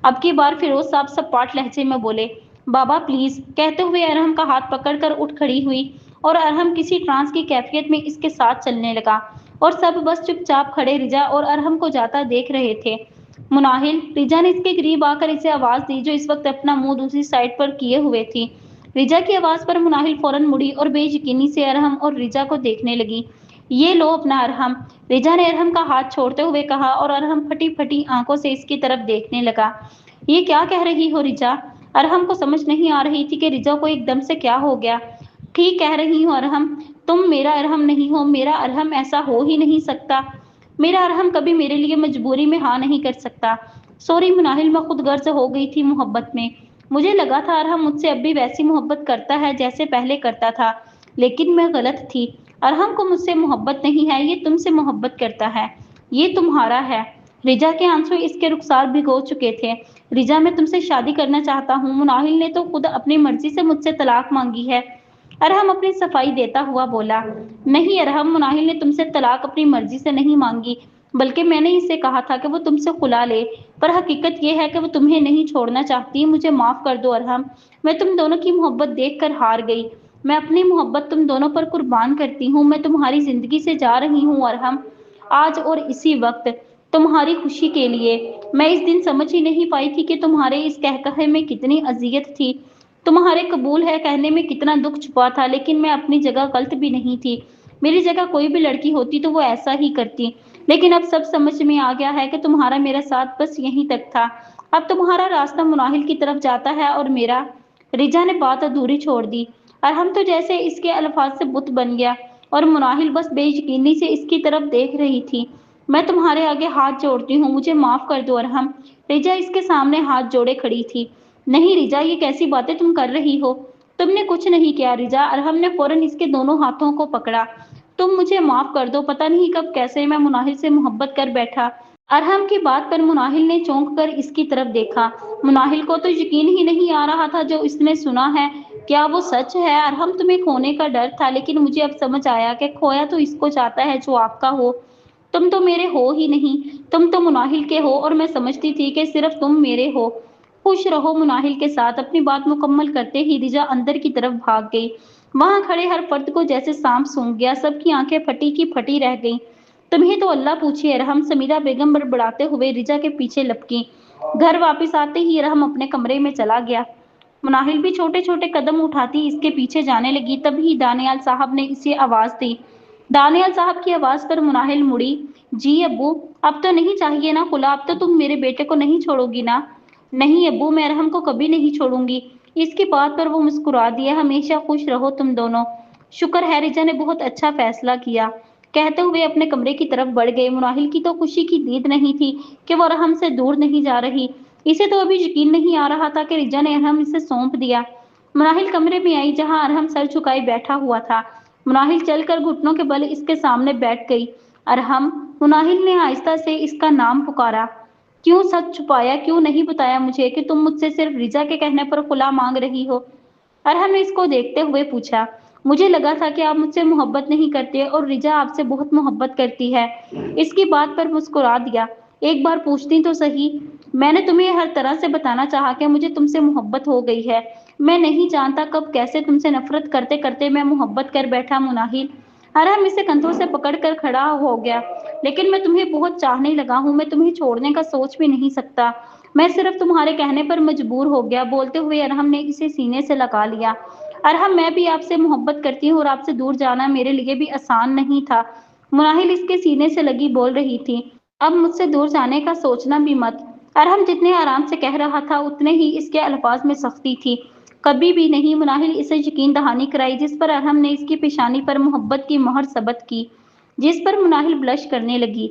अब की बार फिरोज साहब सपाट लहजे में बोले। बाबा प्लीज, कहते हुए अरहम का हाथ पकड़कर उठ खड़ी हुई और अरहम किसी ट्रांस की कैफियत में इसके साथ चलने लगा और सब बस चुपचाप खड़े रिजा और अरहम को जाता देख रहे थे। मुनाहिल, रिजा ने इसके करीब आकर इसे आवाज दी, जो इस वक्त अपना मुंह दूसरी साइड पर किए हुए थी। रिजा की आवाज पर मुनाहिल फौरन मुड़ी और बेयकीनी से अरहम और रिजा को देखने लगी। ये लो अपना अरहम, रिजा ने अरहम का हाथ छोड़ते हुए कहा और अरहम फटी फटी आंखों से इसकी तरफ देखने लगा। ये क्या कह रही हो रिजा? अरहम को समझ नहीं आ रही थी कि रिजा को एकदम से क्या हो गया। ठीक कह रही हूँ अरहम, तुम मेरा अरहम नहीं हो। मेरा अरहम ऐसा हो ही नहीं सकता। मेरा अरहम कभी मेरे लिए मजबूरी में हाँ नहीं कर सकता। सॉरी मुनाहिल, मैं खुद गर्ज हो गई थी मोहब्बत में। मुझे लगा था अरहम मुझसे अब भी वैसी मोहब्बत करता है जैसे पहले करता था, लेकिन मैं गलत थी। अरहम को मुझसे मोहब्बत नहीं है, ये तुमसे मोहब्बत करता है। ये तुम्हारा है। रिजा के आंसू इसके रुखसार भिगो चुके थे। रिजा, मैं तुमसे शादी करना चाहता हूँ। मुनाहिल ने तो खुद अपनी मर्जी से मुझसे तलाक मांगी है। अरहम अपनी सफाई देता हुआ बोला। नहीं अरहम, मुनाहिल ने तुमसे तलाक अपनी मर्जी से नहीं मांगी, बल्कि मैंने इसे कहा था कि वो तुमसे खुला ले। पर हकीकत यह है कि वो तुम्हें नहीं छोड़ना चाहती। मुझे माफ कर दो अरहम, मैं तुम दोनों की मोहब्बत देखकर हार गई। मैं अपनी मोहब्बत तुम दोनों पर कुर्बान करती हूँ। मैं तुम्हारी जिंदगी से जा रही हूँ अरहम। आज और इसी वक्त, तुम्हारी खुशी के लिए। मैं इस दिन समझ ही नहीं पाई थी कि तुम्हारे इस कहकहे में कितनी अजियत थी, तुम्हारे कबूल है कहने में कितना दुख छुपा था। लेकिन मैं अपनी जगह गलत भी नहीं थी। मेरी जगह कोई भी लड़की होती तो वो ऐसा ही करती। लेकिन अब सब समझ में आ गया है कि तुम्हारा मेरा साथ बस यहीं तक था। अब तुम्हारा रास्ता मुनाहिल की तरफ जाता है और मेरा। रिजा ने बात अधूरी छोड़ दी। और हम तो जैसे इसके अल्फाज से बुत बन गया, और मुनाहिल बस बेयकीनी से इसकी तरफ देख रही थी। मैं तुम्हारे आगे हाथ जोड़ती हूँ, मुझे माफ कर दो अरहम। रिजा इसके सामने हाथ जोड़े खड़ी थी। नहीं रिजा, ये कैसी बातें तुम कर रही हो? तुमने कुछ नहीं किया रिजा। अरहम ने फौरन इसके दोनों हाथों को पकड़ा। तुम मुझे माफ कर दो, पता नहीं कब कैसे मैं मुनाहिल से मोहब्बत कर बैठा। अरहम की बात पर मुनाहिल ने चौंक कर इसकी तरफ देखा। मुनाहिल को तो यकीन ही नहीं आ रहा था जो इसने सुना है। क्या वो सच है? अरहम, तुम्हें खोने का डर था, लेकिन मुझे अब समझ आया कि खोया तो इसको चाहता है जो आपका हो। तुम तो मेरे हो ही नहीं, तुम तो मुनाहिल के हो, और मैं समझती थी कि सिर्फ तुम मेरे हो। खुश रहो मुनाहिल के साथ। अपनी बात मुकम्मल करते ही रिजा अंदर की तरफ भाग गई। वहां खड़े हर फर्द को जैसे सांप सूंघ गया। सबकी आंखें फटी की फटी रह गईं। तुम्हें तो अल्लाह पूछे अरहम, समीरा बेगम बड़बड़ाते हुए रिजा के पीछे लपकी। घर वापस आते ही अरहम अपने कमरे में चला गया। मुनाहिल भी छोटे छोटे कदम उठाती इसके पीछे जाने लगी। तभी दानियाल साहब ने इसे आवाज दी। दानियाल साहब की आवाज पर मुनाहिल मुड़ी। जी अब्बू, अब तो नहीं चाहिए ना खुला? अब तो तुम मेरे बेटे को नहीं छोड़ोगी ना? नहीं अब्बू, मैं अरहम को कभी नहीं छोड़ूंगी। इसकी बात पर वो मुस्कुरा दिया। हमेशा खुश रहो तुम दोनों। शुक्र है, रिजा ने बहुत अच्छा फैसला किया, कहते हुए अपने कमरे की तरफ बढ़ गए। मुनाहिल की तो खुशी की नींद नहीं थी कि वो अरहम से दूर नहीं जा रही। इसे तो अभी यकीन नहीं आ रहा था कि रिजा ने अरहम इसे सौंप दिया। मुनाहिल कमरे में आई जहां अरहम सर झुकाए बैठा हुआ था। मुनाहिल चलकर घुटनों के बल इसके सामने बैठ गई। अरहम, मुनाहिल ने आहिस्ता से इसका नाम पुकारा। क्यों सच छुपाया? क्यों नहीं बताया मुझे कि तुम मुझसे सिर्फ रिजा के कहने पर खुला मांग रही हो? अरहम ने इसको देखते हुए पूछा। मुझे लगा था कि आप मुझसे मोहब्बत नहीं करते और रिजा आपसे बहुत मोहब्बत करती है। इसकी बात पर मुस्कुरा दिया। एक बार पूछती तो सही। मैंने तुम्हें हर तरह से बताना चाहा कि मुझे तुमसे मोहब्बत हो गई है। मैं नहीं जानता कब कैसे तुमसे नफरत करते करते मैं मोहब्बत कर बैठा मुनाहिल। अरहम इसे कंधों से पकड़कर खड़ा हो गया। लेकिन मैं तुम्हें बहुत चाहने लगा हूँ। मैं तुम्हें छोड़ने का सोच भी नहीं सकता। मैं सिर्फ तुम्हारे कहने पर मजबूर हो गया। बोलते हुए अरहम ने इसे सीने से लगा लिया। अरहम, मैं भी आपसे मोहब्बत करती हूँ और आपसे दूर जाना मेरे लिए भी आसान नहीं था। मुनाहिल इसके सीने से लगी बोल रही थी। अब मुझसे दूर जाने का सोचना भी मत। अरहम जितने आराम से कह रहा था उतने ही इसके अल्फाज में सख्ती थी। कभी भी नहीं। मुनाहिल इसे यकीन दहानी कराई, जिस पर अरहम ने इसकी पेशानी पर मोहब्बत की मोहर सबत की, जिस पर मुनाहिल ब्लश करने लगी।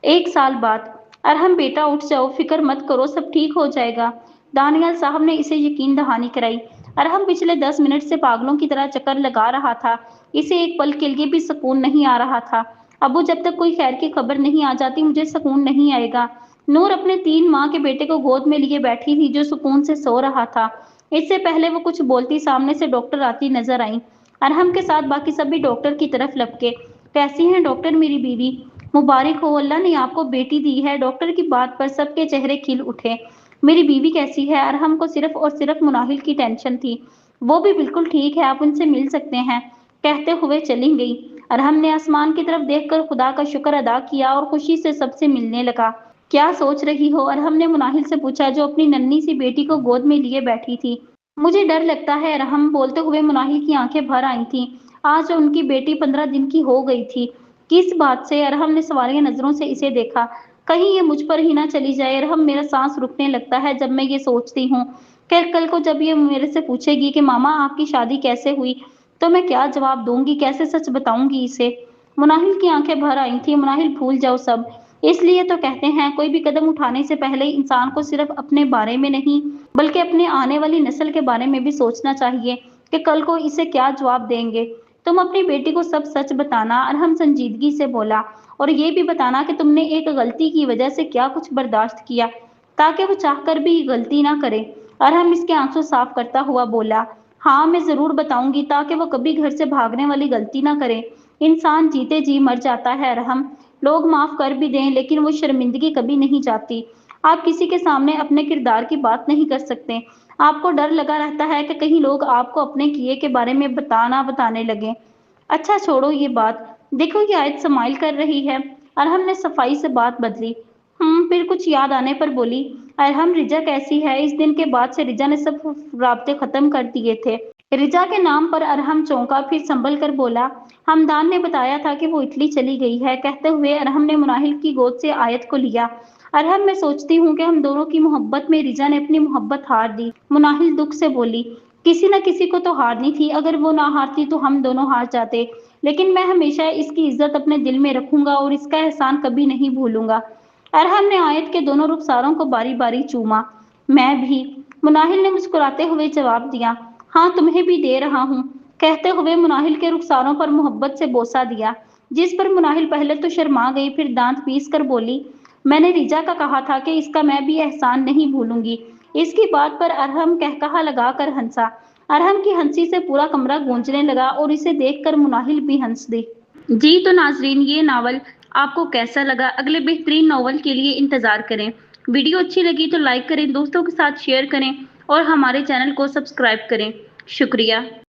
1 साल बाद। अरहम बेटा उठ जाओ, फिक्र मत करो, सब ठीक हो जाएगा। दानियाल साहब ने इसे यकीन दहानी कराई। अरहम पिछले 10 मिनट से पागलों की तरह चक्कर लगा रहा था। इसे एक पल के लिए भी सुकून नहीं आ रहा था। अबू, जब तक कोई खैर की खबर नहीं आ जाती मुझे सुकून नहीं आएगा। नूर अपने 3 माह के बेटे को गोद में लिए बैठी थी जो सुकून से सो रहा था। इससे पहले वो कुछ बोलती सामने से डॉक्टर आती नजर आई। अरहम के साथ बाकी सभी डॉक्टर की तरफ लपके। कैसी हैं डॉक्टर मेरी बीवी? मुबारक हो, अल्लाह ने आपको बेटी दी है। डॉक्टर की बात पर सबके चेहरे खिल उठे। मेरी बीवी कैसी है? अरहम को सिर्फ और सिर्फ मुनाहिल की टेंशन थी। वो भी बिल्कुल ठीक है, आप उनसे मिल सकते हैं, कहते हुए चली गई। अरहम ने आसमान की तरफ देखकर खुदा का शुक्र अदा किया और खुशी से सबसे मिलने लगा। क्या सोच रही हो? अरहम ने मुनाहिल से पूछा जो अपनी नन्ही सी बेटी को गोद में लिए बैठी थी। मुझे डर लगता है अरहम, बोलते हुए मुनाहिल की आंखें भर आई थीं। आज उनकी बेटी 15 दिन की हो गई थी। किस बात से? अरहम ने सवालिया नजरों से इसे देखा। कहीं ये मुझ पर ही ना चली जाए। अरहम, मेरा सांस रुकने लगता है जब मैं ये सोचती हूँ कि कल को जब ये मेरे से पूछेगी कि मामा आपकी शादी कैसे हुई, तो मैं क्या जवाब दूंगी, कैसे सच बताऊंगी इसे? मुनाहिल की आंखें भर आई थी। मुनाहिल, भूल जाओ सब। इसलिए तो कहते हैं कोई भी कदम उठाने से पहले इंसान को सिर्फ अपने बारे में नहीं बल्कि अपने आने वाली नस्ल के बारे में भी सोचना चाहिए कि कल को इसे क्या जवाब देंगे। तुम अपनी बेटी को सब सच बताना। अरहम संजीदगी से बोला। और ये भी बताना कि तुमने एक गलती की वजह से क्या कुछ बर्दाश्त किया, ताकि वो चाहकर भी गलती ना करे। अरहम इसके आंसू साफ करता हुआ बोला। हाँ, मैं जरूर बताऊंगी, ताकि वो कभी घर से भागने वाली गलती ना करे। इंसान जीते जी मर जाता है अरहम। लोग माफ कर भी दें लेकिन वो शर्मिंदगी कभी नहीं जाती। आप किसी के सामने अपने किरदार की बात नहीं कर सकते। आपको डर लगा रहता है कि कहीं लोग आपको अपने किए के बारे में बताने लगे। अच्छा छोड़ो ये बात, देखो ये आयत समाइल कर रही है। अरहम ने सफाई से बात बदली। फिर कुछ याद आने पर बोली, अरहम रिजा कैसी है? इस दिन के बाद से रिजा ने सब राब्ते खत्म कर दिए थे। रिजा के नाम पर अरहम चौंका, फिर संभल कर बोला, हमदान ने बताया था कि वो इटली चली गई है। कहते हुए अरहम ने मुनाहिल की गोद से आयत को लिया। अरहम, मैं सोचती हूँ कि हम दोनों की मोहब्बत में रिजा ने अपनी मोहब्बत हार दी। मुनाहिल दुख से बोली, किसी न किसी को तो हारनी थी, अगर वो ना हारती तो हम दोनों हार जाते। लेकिन मैं हमेशा इसकी इज्जत अपने दिल में रखूंगा और इसका एहसान कभी नहीं भूलूंगा। अरहम ने आयत के दोनों रुखसारों को बारी बारी चूमा। मैं भी, मुनाहिल ने मुस्कुराते हुए जवाब दिया। हाँ, तुम्हें भी दे रहा हूँ। कहते हुए मुनाहिल के रुखसारों पर मोहब्बत से बोसा दिया, जिस पर मुनाहिल पहले तो शर्मा गई, फिर दांत पीस कर बोली, मैंने रिजा का कहा था कि इसका मैं भी एहसान नहीं भूलूंगी। इसकी बात पर अरहम कहकहा लगाकर हंसा। अरहम की हंसी से पूरा कमरा गूंजने लगा और इसे देखकर मुनाहिल भी हंस दी। जी तो नाजरीन, ये नावल आपको कैसा लगा? अगले बेहतरीन नावल के लिए इंतजार करें। वीडियो अच्छी लगी तो लाइक करें, दोस्तों के साथ शेयर करें और हमारे चैनल को सब्सक्राइब करें। शुक्रिया।